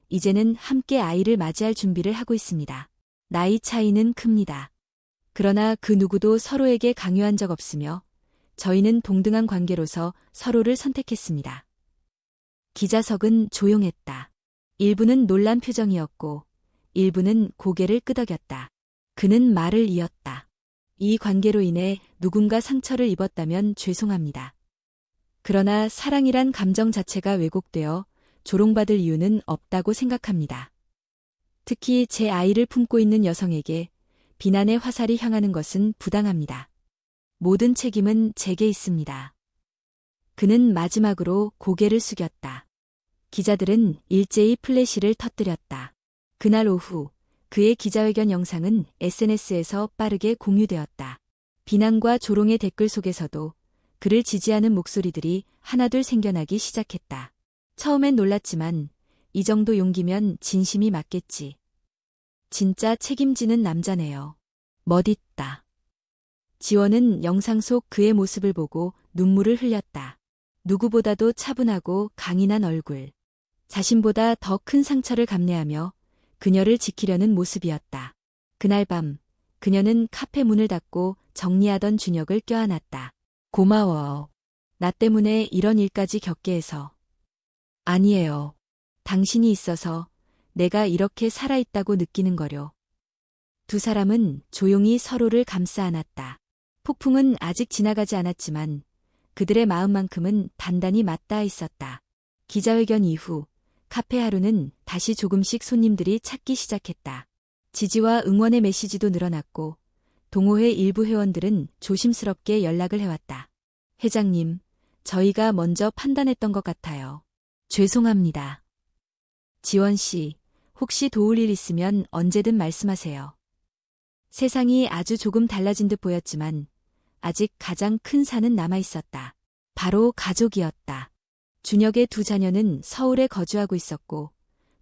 이제는 함께 아이를 맞이할 준비를 하고 있습니다. 나이 차이는 큽니다. 그러나 그 누구도 서로에게 강요한 적 없으며 저희는 동등한 관계로서 서로를 선택했습니다. 기자석은 조용했다. 일부는 놀란 표정이었고 일부는 고개를 끄덕였다. 그는 말을 이었다. 이 관계로 인해 누군가 상처를 입었다면 죄송합니다. 그러나 사랑이란 감정 자체가 왜곡되어 조롱받을 이유는 없다고 생각합니다. 특히 제 아이를 품고 있는 여성에게 비난의 화살이 향하는 것은 부당합니다. 모든 책임은 제게 있습니다. 그는 마지막으로 고개를 숙였다. 기자들은 일제히 플래시를 터뜨렸다. 그날 오후 그의 기자회견 영상은 SNS에서 빠르게 공유되었다. 비난과 조롱의 댓글 속에서도 그를 지지하는 목소리들이 하나둘 생겨나기 시작했다. 처음엔 놀랐지만 이 정도 용기면 진심이 맞겠지. 진짜 책임지는 남자네요. 멋있다. 지원은 영상 속 그의 모습을 보고 눈물을 흘렸다. 누구보다도 차분하고 강인한 얼굴. 자신보다 더 큰 상처를 감내하며 그녀를 지키려는 모습이었다. 그날 밤 그녀는 카페 문을 닫고 정리하던 준혁을 껴안았다. 고마워. 나 때문에 이런 일까지 겪게 해서. 아니에요. 당신이 있어서 내가 이렇게 살아있다고 느끼는 거려. 두 사람은 조용히 서로를 감싸 안았다. 폭풍은 아직 지나가지 않았지만 그들의 마음만큼은 단단히 맞닿아 있었다. 기자회견 이후 카페 하루는 다시 조금씩 손님들이 찾기 시작했다. 지지와 응원의 메시지도 늘어났고 동호회 일부 회원들은 조심스럽게 연락을 해왔다. 회장님, 저희가 먼저 판단했던 것 같아요. 죄송합니다. 지원 씨, 혹시 도울 일 있으면 언제든 말씀하세요. 세상이 아주 조금 달라진 듯 보였지만 아직 가장 큰 산은 남아있었다. 바로 가족이었다. 준혁의 두 자녀는 서울에 거주하고 있었고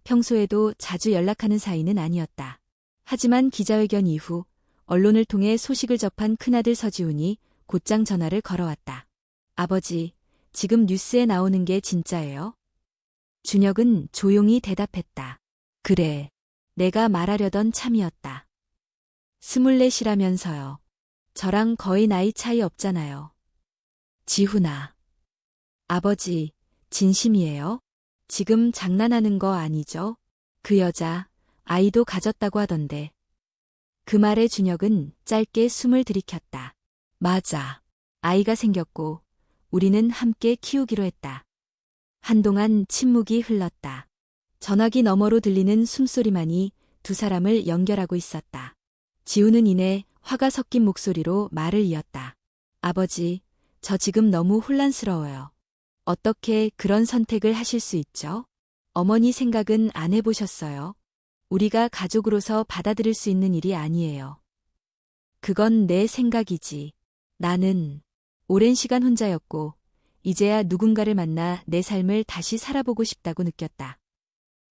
평소에도 자주 연락하는 사이는 아니었다. 하지만 기자회견 이후 언론을 통해 소식을 접한 큰아들 서지훈이 곧장 전화를 걸어왔다. 아버지, 지금 뉴스에 나오는 게 진짜예요? 준혁은 조용히 대답했다. 그래, 내가 말하려던 참이었다. 24이라면서요. 저랑 거의 나이 차이 없잖아요. 지훈아. 아버지, 진심이에요? 지금 장난하는 거 아니죠? 그 여자, 아이도 가졌다고 하던데. 그 말에 준혁은 짧게 숨을 들이켰다. 맞아. 아이가 생겼고 우리는 함께 키우기로 했다. 한동안 침묵이 흘렀다. 전화기 너머로 들리는 숨소리만이 두 사람을 연결하고 있었다. 지훈은 이내 화가 섞인 목소리로 말을 이었다. 아버지, 저 지금 너무 혼란스러워요. 어떻게 그런 선택을 하실 수 있죠? 어머니 생각은 안 해보셨어요? 우리가 가족으로서 받아들일 수 있는 일이 아니에요. 그건 내 생각이지. 나는 오랜 시간 혼자였고 이제야 누군가를 만나 내 삶을 다시 살아보고 싶다고 느꼈다.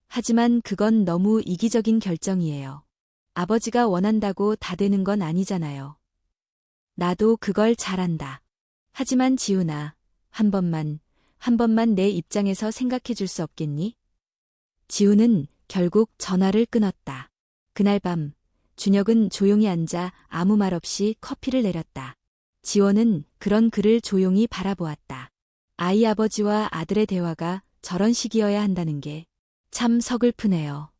하지만 그건 너무 이기적인 결정이에요. 아버지가 원한다고 다 되는 건 아니잖아요. 나도 그걸 잘 안다. 하지만 지훈아, 한 번만 내 입장에서 생각해 줄 수 없겠니? 지훈은 결국 전화를 끊었다. 그날 밤 준혁은 조용히 앉아 아무 말 없이 커피를 내렸다. 지원은 그런 그를 조용히 바라보았다. 아이 아버지와 아들의 대화가 저런 식이어야 한다는 게 참 서글프네요.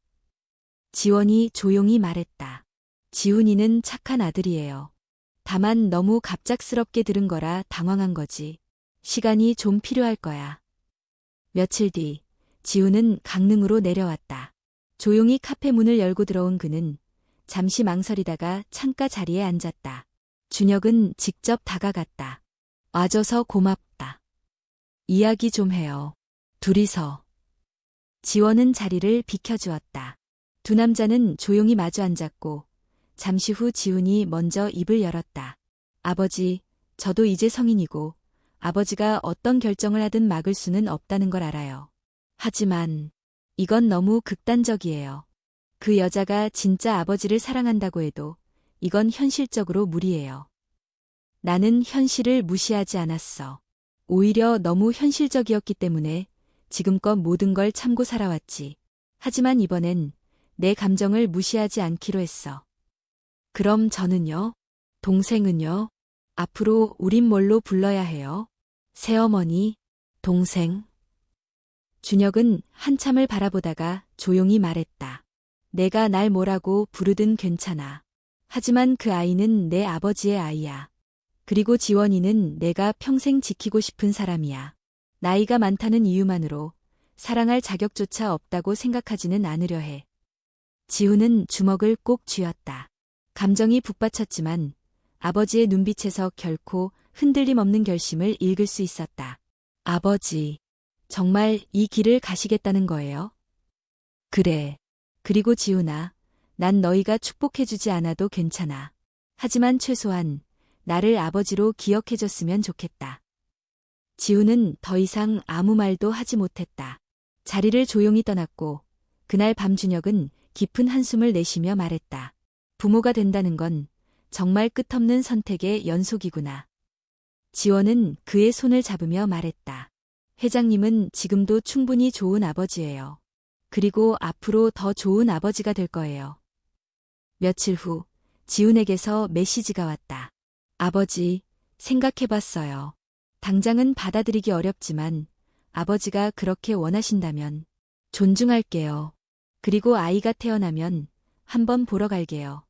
지원이 조용히 말했다. 지훈이는 착한 아들이에요. 다만 너무 갑작스럽게 들은 거라 당황한 거지. 시간이 좀 필요할 거야. 며칠 뒤 지훈은 강릉으로 내려왔다. 조용히 카페 문을 열고 들어온 그는 잠시 망설이다가 창가 자리에 앉았다. 준혁은 직접 다가갔다. 와줘서 고맙다. 이야기 좀 해요. 둘이서. 지원은 자리를 비켜주었다. 두 남자는 조용히 마주 앉았고 잠시 후 지훈이 먼저 입을 열었다. 아버지, 저도 이제 성인이고 아버지가 어떤 결정을 하든 막을 수는 없다는 걸 알아요. 하지만 이건 너무 극단적이에요. 그 여자가 진짜 아버지를 사랑한다고 해도 이건 현실적으로 무리예요. 나는 현실을 무시하지 않았어. 오히려 너무 현실적이었기 때문에 지금껏 모든 걸 참고 살아왔지. 하지만 이번엔 내 감정을 무시하지 않기로 했어. 그럼 저는요? 동생은요? 앞으로 우린 뭘로 불러야 해요? 새어머니, 동생. 준혁은 한참을 바라보다가 조용히 말했다. 내가 날 뭐라고 부르든 괜찮아. 하지만 그 아이는 내 아버지의 아이야. 그리고 지원이는 내가 평생 지키고 싶은 사람이야. 나이가 많다는 이유만으로 사랑할 자격조차 없다고 생각하지는 않으려 해. 지훈은 주먹을 꼭 쥐었다. 감정이 북받쳤지만 아버지의 눈빛에서 결코 흔들림 없는 결심을 읽을 수 있었다. 아버지, 정말 이 길을 가시겠다는 거예요? 그래. 그리고 지훈아, 난 너희가 축복해주지 않아도 괜찮아. 하지만 최소한 나를 아버지로 기억해줬으면 좋겠다. 지훈은 더 이상 아무 말도 하지 못했다. 자리를 조용히 떠났고 그날 밤 준혁은 깊은 한숨을 내쉬며 말했다. 부모가 된다는 건 정말 끝없는 선택의 연속이구나. 지원은 그의 손을 잡으며 말했다. 회장님은 지금도 충분히 좋은 아버지예요. 그리고 앞으로 더 좋은 아버지가 될 거예요. 며칠 후 지훈에게서 메시지가 왔다. 아버지, 생각해봤어요. 당장은 받아들이기 어렵지만 아버지가 그렇게 원하신다면 존중할게요. 그리고 아이가 태어나면 한번 보러 갈게요.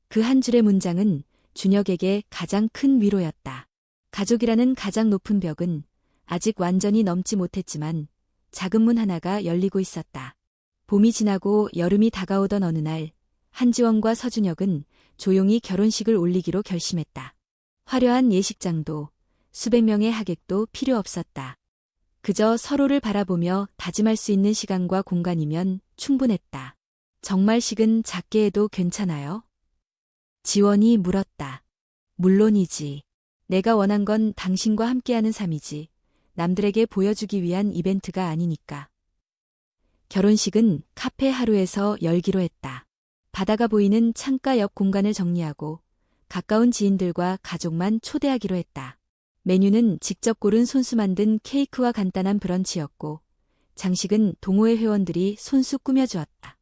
그 한 줄의 문장은 준혁에게 가장 큰 위로였다. 가족이라는 가장 높은 벽은 아직 완전히 넘지 못했지만 작은 문 하나가 열리고 있었다. 봄이 지나고 여름이 다가오던 어느 날 한지원과 서준혁은 조용히 결혼식을 올리기로 결심했다. 화려한 예식장도 수백 명의 하객도 필요 없었다. 그저 서로를 바라보며 다짐할 수 있는 시간과 공간이면 충분했다. 정말식은 작게 해도 괜찮아요? 지원이 물었다. 물론이지. 내가 원한 건 당신과 함께하는 삶이지. 남들에게 보여주기 위한 이벤트가 아니니까. 결혼식은 카페 하루에서 열기로 했다. 바다가 보이는 창가 옆 공간을 정리하고 가까운 지인들과 가족만 초대하기로 했다. 메뉴는 직접 고른 손수 만든 케이크와 간단한 브런치였고 장식은 동호회 회원들이 손수 꾸며주었다.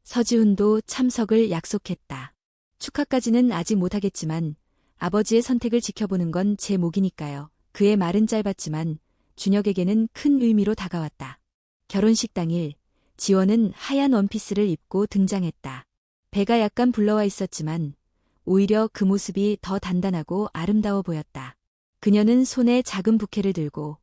서지훈도 참석을 약속했다. 축하까지는 아직 못하겠지만 아버지의 선택을 지켜보는 건 제 몫이니까요. 그의 말은 짧았지만 준혁에게는 큰 의미로 다가왔다. 결혼식 당일 지원은 하얀 원피스를 입고 등장했다. 배가 약간 불러와 있었지만 오히려 그 모습이 더 단단하고 아름다워 보였다. 그녀는 손에 작은 부케를 들고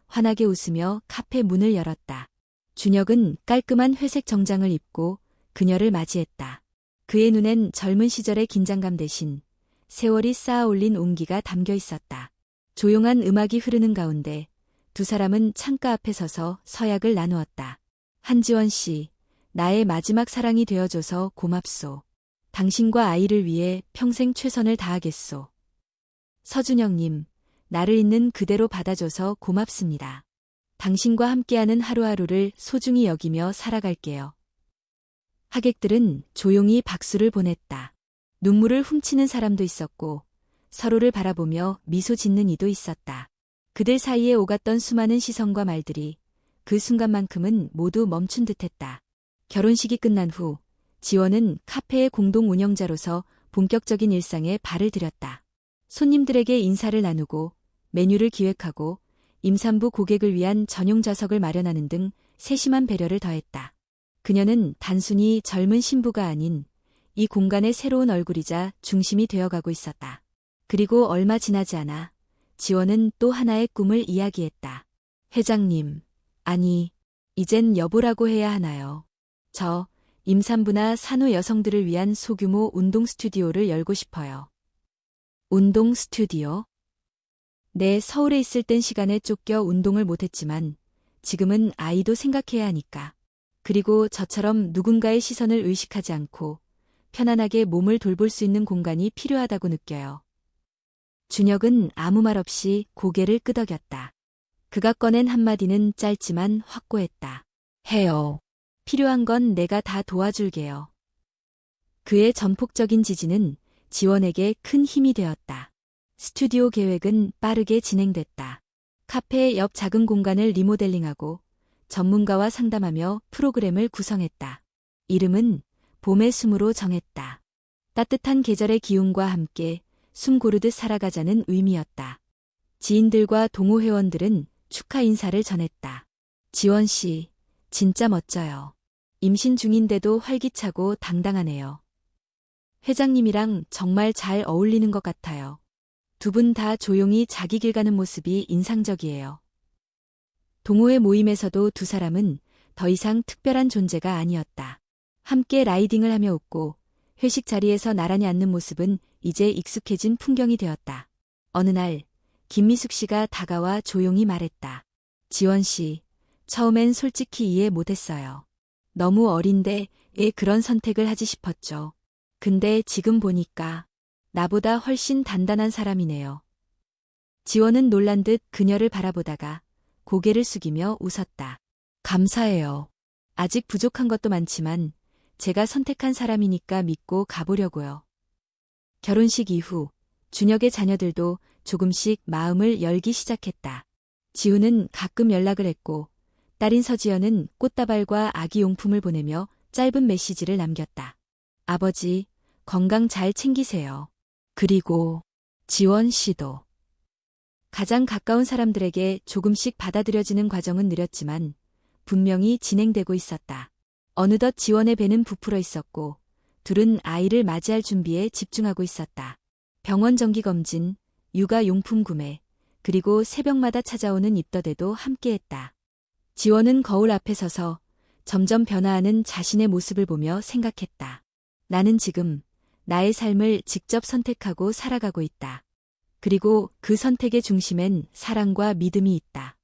환하게 웃으며 카페 문을 열었다. 준혁은 깔끔한 회색 정장을 입고 그녀를 맞이했다. 그의 눈엔 젊은 시절의 긴장감 대신 세월이 쌓아 올린 온기가 담겨 있었다. 조용한 음악이 흐르는 가운데 두 사람은 창가 앞에 서서 서약을 나누었다. 한지원 씨, 나의 마지막 사랑이 되어줘서 고맙소. 당신과 아이를 위해 평생 최선을 다하겠소. 서준혁님, 나를 있는 그대로 받아줘서 고맙습니다. 당신과 함께하는 하루하루를 소중히 여기며 살아갈게요. 하객들은 조용히 박수를 보냈다. 눈물을 훔치는 사람도 있었고 서로를 바라보며 미소 짓는 이도 있었다. 그들 사이에 오갔던 수많은 시선과 말들이 그 순간만큼은 모두 멈춘 듯했다. 결혼식이 끝난 후 지원은 카페의 공동 운영자로서 본격적인 일상에 발을 들였다. 손님들에게 인사를 나누고 메뉴를 기획하고 임산부 고객을 위한 전용 좌석을 마련하는 등 세심한 배려를 더했다. 그녀는 단순히 젊은 신부가 아닌 이 공간의 새로운 얼굴이자 중심이 되어가고 있었다. 그리고 얼마 지나지 않아 지원은 또 하나의 꿈을 이야기했다. 회장님, 아니, 이젠 여보라고 해야 하나요? 저 임산부나 산후 여성들을 위한 소규모 운동 스튜디오를 열고 싶어요. 운동 스튜디오? 네, 서울에 있을 땐 시간에 쫓겨 운동을 못했지만 지금은 아이도 생각해야 하니까. 그리고 저처럼 누군가의 시선을 의식하지 않고 편안하게 몸을 돌볼 수 있는 공간이 필요하다고 느껴요. 준혁은 아무 말 없이 고개를 끄덕였다. 그가 꺼낸 한마디는 짧지만 확고했다. 해요. 필요한 건 내가 다 도와줄게요. 그의 전폭적인 지지는 지원에게 큰 힘이 되었다. 스튜디오 계획은 빠르게 진행됐다. 카페 옆 작은 공간을 리모델링하고 전문가와 상담하며 프로그램을 구성했다. 이름은 봄의 숨으로 정했다. 따뜻한 계절의 기운과 함께 숨 고르듯 살아가자는 의미였다. 지인들과 동호회원들은 축하 인사를 전했다. 지원 씨, 진짜 멋져요. 임신 중인데도 활기차고 당당하네요. 회장님이랑 정말 잘 어울리는 것 같아요. 두 분 다 조용히 자기 길 가는 모습이 인상적이에요. 동호회 모임에서도 두 사람은 더 이상 특별한 존재가 아니었다. 함께 라이딩을 하며 웃고 회식 자리에서 나란히 앉는 모습은 이제 익숙해진 풍경이 되었다. 어느 날 김미숙 씨가 다가와 조용히 말했다. 지원 씨, 처음엔 솔직히 이해 못했어요. 너무 어린데 왜 그런 선택을 하지 싶었죠. 근데 지금 보니까 나보다 훨씬 단단한 사람이네요. 지원은 놀란 듯 그녀를 바라보다가 고개를 숙이며 웃었다. 감사해요. 아직 부족한 것도 많지만 제가 선택한 사람이니까 믿고 가보려고요. 결혼식 이후 준혁의 자녀들도 조금씩 마음을 열기 시작했다. 지우는 가끔 연락을 했고 딸인 서지연은 꽃다발과 아기 용품을 보내며 짧은 메시지를 남겼다. 아버지, 건강 잘 챙기세요. 그리고 지원 씨도. 가장 가까운 사람들에게 조금씩 받아들여지는 과정은 느렸지만 분명히 진행되고 있었다. 어느덧 지원의 배는 부풀어 있었고 둘은 아이를 맞이할 준비에 집중하고 있었다. 병원 정기검진, 육아용품 구매, 그리고 새벽마다 찾아오는 입덧에도 함께했다. 지원은 거울 앞에 서서 점점 변화하는 자신의 모습을 보며 생각했다. 나는 지금 나의 삶을 직접 선택하고 살아가고 있다. 그리고 그 선택의 중심엔 사랑과 믿음이 있다.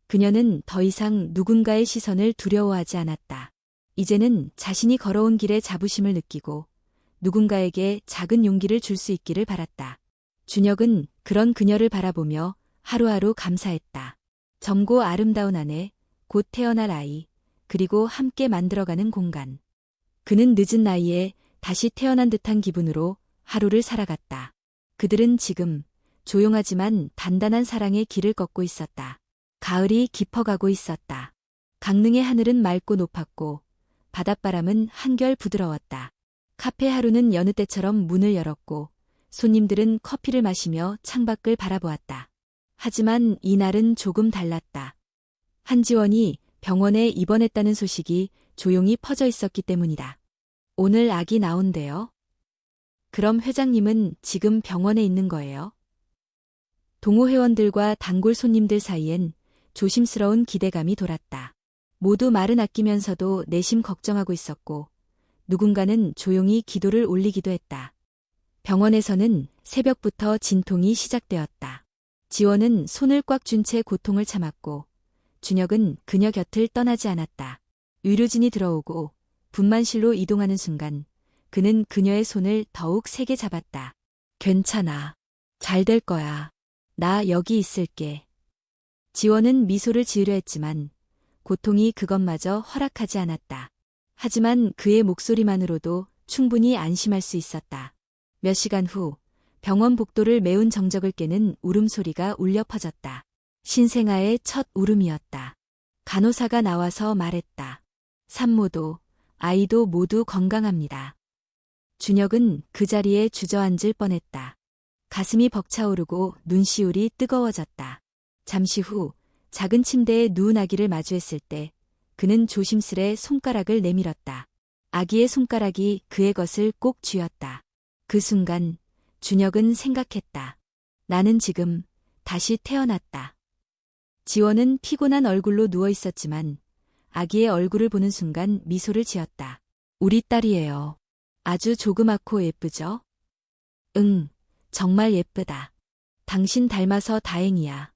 그녀는 더 이상 누군가의 시선을 두려워하지 않았다. 이제는 자신이 걸어온 길에 자부심을 느끼고 누군가에게 작은 용기를 줄 수 있기를 바랐다. 준혁은 그런 그녀를 바라보며 하루하루 감사했다. 젊고 아름다운 아내, 곧 태어날 아이, 그리고 함께 만들어가는 공간. 그는 늦은 나이에 다시 태어난 듯한 기분으로 하루를 살아갔다. 그들은 지금 조용하지만 단단한 사랑의 길을 걷고 있었다. 가을이 깊어가고 있었다. 강릉의 하늘은 맑고 높았고 바닷바람은 한결 부드러웠다. 카페 하루는 여느 때처럼 문을 열었고 손님들은 커피를 마시며 창밖을 바라보았다. 하지만 이날은 조금 달랐다. 한지원이 병원에 입원했다는 소식이 조용히 퍼져 있었기 때문이다. 오늘 아기 나온대요. 그럼 회장님은 지금 병원에 있는 거예요? 동호회원들과 단골 손님들 사이엔 조심스러운 기대감이 돌았다. 모두 말은 아끼면서도 내심 걱정하고 있었고 누군가는 조용히 기도를 올리기도 했다. 병원에서는 새벽부터 진통이 시작되었다. 지원은 손을 꽉 쥔 채 고통을 참았고 준혁은 그녀 곁을 떠나지 않았다. 의료진이 들어오고 분만실로 이동하는 순간 그는 그녀의 손을 더욱 세게 잡았다. 괜찮아. 잘 될 거야. 나 여기 있을게. 지원은 미소를 지으려 했지만 고통이 그것마저 허락하지 않았다. 하지만 그의 목소리만으로도 충분히 안심할 수 있었다. 몇 시간 후 병원 복도를 메운 정적을 깨는 울음소리가 울려 퍼졌다. 신생아의 첫 울음이었다. 간호사가 나와서 말했다. 산모도 아이도 모두 건강합니다. 준혁은 그 자리에 주저앉을 뻔했다. 가슴이 벅차오르고 눈시울이 뜨거워졌다. 잠시 후 작은 침대에 누운 아기를 마주했을 때 그는 조심스레 손가락을 내밀었다. 아기의 손가락이 그의 것을 꼭 쥐었다. 그 순간 준혁은 생각했다. 나는 지금 다시 태어났다. 지원은 피곤한 얼굴로 누워 있었지만 아기의 얼굴을 보는 순간 미소를 지었다. 우리 딸이에요. 아주 조그맣고 예쁘죠? 응, 정말 예쁘다. 당신 닮아서 다행이야.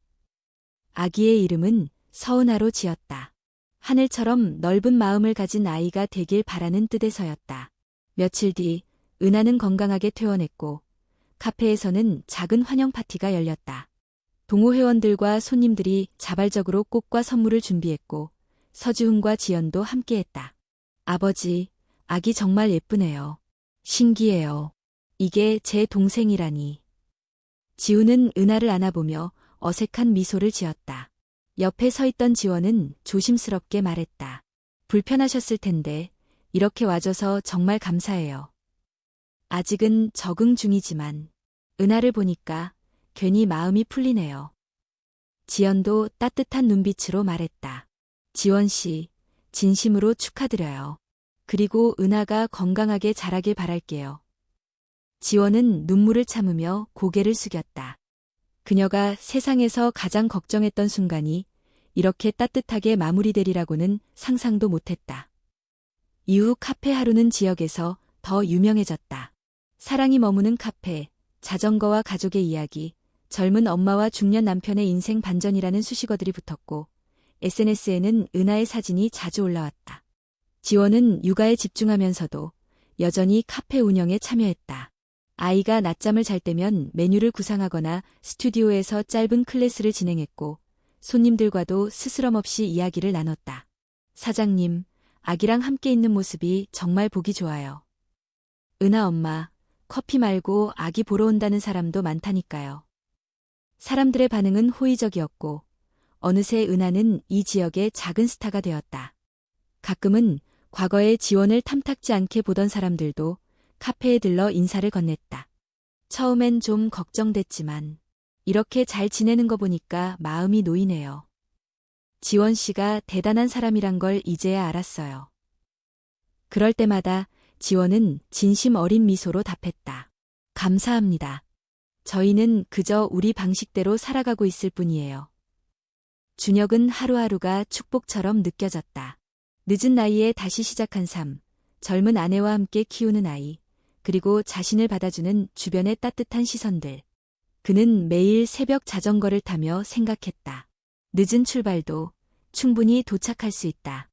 아기의 이름은 서은아로 지었다. 하늘처럼 넓은 마음을 가진 아이가 되길 바라는 뜻에서였다. 며칠 뒤 은하는 건강하게 퇴원했고 카페에서는 작은 환영 파티가 열렸다. 동호회원들과 손님들이 자발적으로 꽃과 선물을 준비했고 서지훈과 지연도 함께했다. 아버지, 아기 정말 예쁘네요. 신기해요. 이게 제 동생이라니. 지우는 은하를 안아보며 어색한 미소를 지었다. 옆에 서 있던 지원은 조심스럽게 말했다. 불편하셨을 텐데 이렇게 와줘서 정말 감사해요. 아직은 적응 중이지만 은하를 보니까 괜히 마음이 풀리네요. 지연도 따뜻한 눈빛으로 말했다. 지원 씨, 진심으로 축하드려요. 그리고 은하가 건강하게 자라길 바랄게요. 지원은 눈물을 참으며 고개를 숙였다. 그녀가 세상에서 가장 걱정했던 순간이 이렇게 따뜻하게 마무리되리라고는 상상도 못했다. 이후 카페 하루는 지역에서 더 유명해졌다. 사랑이 머무는 카페, 자전거와 가족의 이야기, 젊은 엄마와 중년 남편의 인생 반전이라는 수식어들이 붙었고 SNS에는 은하의 사진이 자주 올라왔다. 지원은 육아에 집중하면서도 여전히 카페 운영에 참여했다. 아이가 낮잠을 잘 때면 메뉴를 구상하거나 스튜디오에서 짧은 클래스를 진행했고 손님들과도 스스럼 없이 이야기를 나눴다. 사장님, 아기랑 함께 있는 모습이 정말 보기 좋아요. 은하 엄마, 커피 말고 아기 보러 온다는 사람도 많다니까요. 사람들의 반응은 호의적이었고 어느새 은하는 이 지역의 작은 스타가 되었다. 가끔은 과거의 지원을 탐탁지 않게 보던 사람들도 카페에 들러 인사를 건넸다. 처음엔 좀 걱정됐지만 이렇게 잘 지내는 거 보니까 마음이 놓이네요. 지원 씨가 대단한 사람이란 걸 이제야 알았어요. 그럴 때마다 지원은 진심 어린 미소로 답했다. 감사합니다. 저희는 그저 우리 방식대로 살아가고 있을 뿐이에요. 준혁은 하루하루가 축복처럼 느껴졌다. 늦은 나이에 다시 시작한 삶, 젊은 아내와 함께 키우는 아이, 그리고 자신을 받아주는 주변의 따뜻한 시선들. 그는 매일 새벽 자전거를 타며 생각했다. 늦은 출발도 충분히 도착할 수 있다.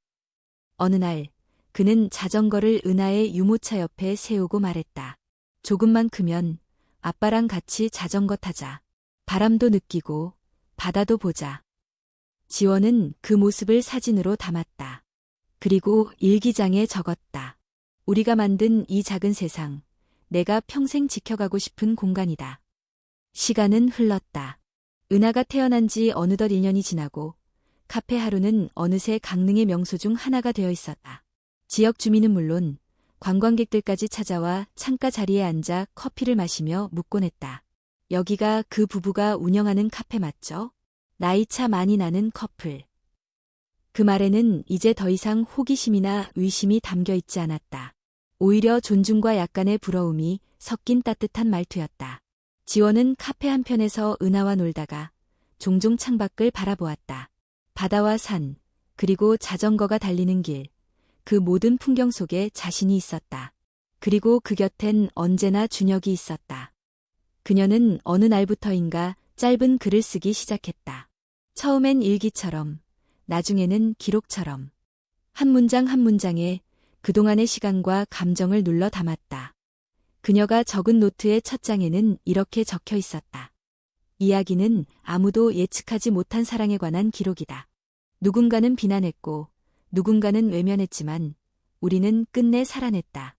어느 날 그는 자전거를 은하의 유모차 옆에 세우고 말했다. 조금만 크면 아빠랑 같이 자전거 타자. 바람도 느끼고 바다도 보자. 지원은 그 모습을 사진으로 담았다. 그리고 일기장에 적었다. 우리가 만든 이 작은 세상, 내가 평생 지켜가고 싶은 공간이다. 시간은 흘렀다. 은하가 태어난 지 어느덧 1년이 지나고 카페 하루는 어느새 강릉의 명소 중 하나가 되어 있었다. 지역 주민은 물론 관광객들까지 찾아와 창가 자리에 앉아 커피를 마시며 묻곤 했다. 여기가 그 부부가 운영하는 카페 맞죠? 나이차 많이 나는 커플. 그 말에는 이제 더 이상 호기심이나 의심이 담겨 있지 않았다. 오히려 존중과 약간의 부러움이 섞인 따뜻한 말투였다. 지원은 카페 한편에서 은하와 놀다가 종종 창밖을 바라보았다. 바다와 산, 그리고 자전거가 달리는 길, 그 모든 풍경 속에 자신이 있었다. 그리고 그 곁엔 언제나 준혁이 있었다. 그녀는 어느 날부터인가 짧은 글을 쓰기 시작했다. 처음엔 일기처럼, 나중에는 기록처럼. 한 문장 한 문장에 그동안의 시간과 감정을 눌러 담았다. 그녀가 적은 노트의 첫 장에는 이렇게 적혀 있었다. 이야기는 아무도 예측하지 못한 사랑에 관한 기록이다. 누군가는 비난했고 누군가는 외면했지만 우리는 끝내 살아냈다.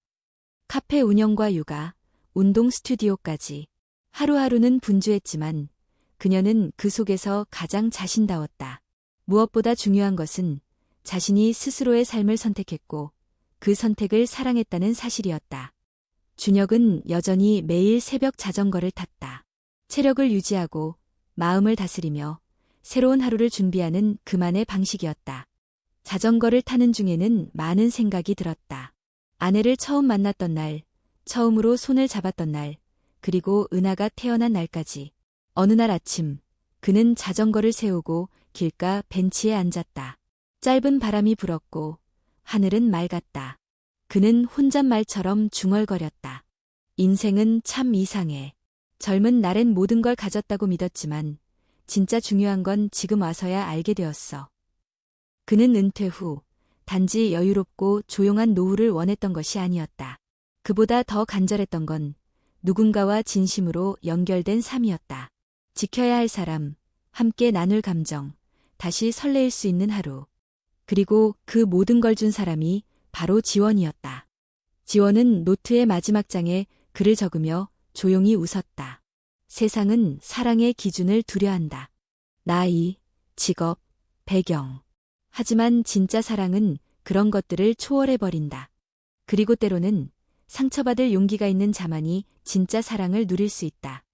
카페 운영과 육아, 운동 스튜디오까지. 하루하루는 분주했지만 그녀는 그 속에서 가장 자신다웠다. 무엇보다 중요한 것은 자신이 스스로의 삶을 선택했고 그 선택을 사랑했다는 사실이었다. 준혁은 여전히 매일 새벽 자전거를 탔다. 체력을 유지하고 마음을 다스리며 새로운 하루를 준비하는 그만의 방식이었다. 자전거를 타는 중에는 많은 생각이 들었다. 아내를 처음 만났던 날, 처음으로 손을 잡았던 날, 그리고 은하가 태어난 날까지. 어느 날 아침, 그는 자전거를 세우고 길가 벤치에 앉았다. 짧은 바람이 불었고 하늘은 맑았다. 그는 혼잣말처럼 중얼거렸다. 인생은 참 이상해. 젊은 날엔 모든 걸 가졌다고 믿었지만 진짜 중요한 건 지금 와서야 알게 되었어. 그는 은퇴 후 단지 여유롭고 조용한 노후를 원했던 것이 아니었다. 그보다 더 간절했던 건 누군가와 진심으로 연결된 삶이었다. 지켜야 할 사람, 함께 나눌 감정, 다시 설레일 수 있는 하루. 그리고 그 모든 걸 준 사람이 바로 지원이었다. 지원은 노트의 마지막 장에 글을 적으며 조용히 웃었다. 세상은 사랑의 기준을 두려한다. 나이, 직업, 배경. 하지만 진짜 사랑은 그런 것들을 초월해버린다. 그리고 때로는 상처받을 용기가 있는 자만이 진짜 사랑을 누릴 수 있다.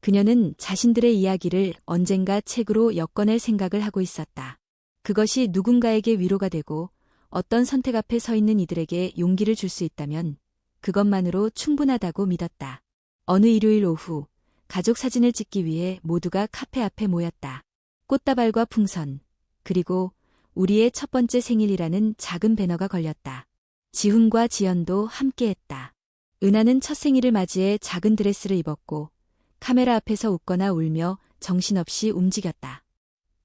그녀는 자신들의 이야기를 언젠가 책으로 엮어낼 생각을 하고 있었다. 그것이 누군가에게 위로가 되고 어떤 선택 앞에 서 있는 이들에게 용기를 줄 수 있다면 그것만으로 충분하다고 믿었다. 어느 일요일 오후, 가족 사진을 찍기 위해 모두가 카페 앞에 모였다. 꽃다발과 풍선, 그리고 우리의 첫 번째 생일이라는 작은 배너가 걸렸다. 지훈과 지연도 함께했다. 은하는 첫 생일을 맞이해 작은 드레스를 입었고 카메라 앞에서 웃거나 울며 정신없이 움직였다.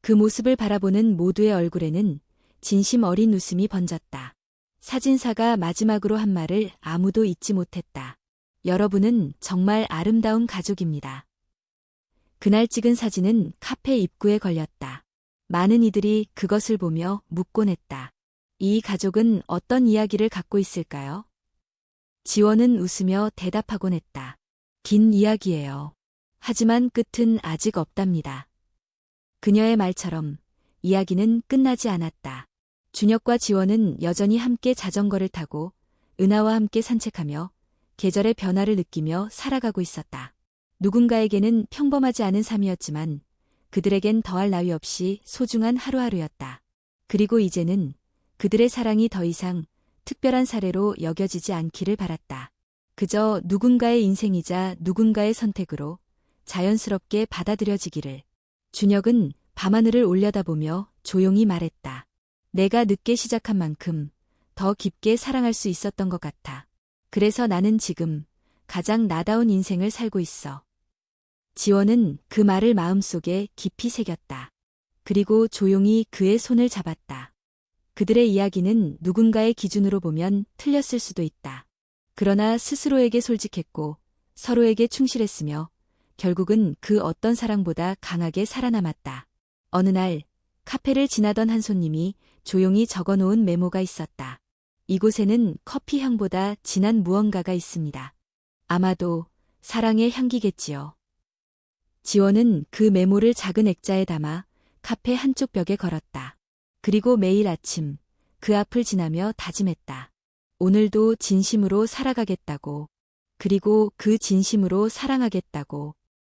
그 모습을 바라보는 모두의 얼굴에는 진심 어린 웃음이 번졌다. 사진사가 마지막으로 한 말을 아무도 잊지 못했다. 여러분은 정말 아름다운 가족입니다. 그날 찍은 사진은 카페 입구에 걸렸다. 많은 이들이 그것을 보며 묻곤 했다. 이 가족은 어떤 이야기를 갖고 있을까요? 지원은 웃으며 대답하곤 했다. 긴 이야기예요. 하지만 끝은 아직 없답니다. 그녀의 말처럼 이야기는 끝나지 않았다. 준혁과 지원은 여전히 함께 자전거를 타고 은하와 함께 산책하며 계절의 변화를 느끼며 살아가고 있었다. 누군가에게는 평범하지 않은 삶이었지만 그들에겐 더할 나위 없이 소중한 하루하루였다. 그리고 이제는 그들의 사랑이 더 이상 특별한 사례로 여겨지지 않기를 바랐다. 그저 누군가의 인생이자 누군가의 선택으로 자연스럽게 받아들여지기를. 준혁은 밤하늘을 올려다보며 조용히 말했다. 내가 늦게 시작한 만큼 더 깊게 사랑할 수 있었던 것 같아. 그래서 나는 지금 가장 나다운 인생을 살고 있어. 지원은 그 말을 마음속에 깊이 새겼다. 그리고 조용히 그의 손을 잡았다. 그들의 이야기는 누군가의 기준으로 보면 틀렸을 수도 있다. 그러나 스스로에게 솔직했고 서로에게 충실했으며 결국은 그 어떤 사랑보다 강하게 살아남았다. 어느 날 카페를 지나던 한 손님이 조용히 적어놓은 메모가 있었다. 이곳에는 커피 향보다 진한 무언가가 있습니다. 아마도 사랑의 향기겠지요. 지원은 그 메모를 작은 액자에 담아 카페 한쪽 벽에 걸었다. 그리고 매일 아침 그 앞을 지나며 다짐했다. 오늘도 진심으로 살아가겠다고. 그리고 그 진심으로 사랑하겠다고.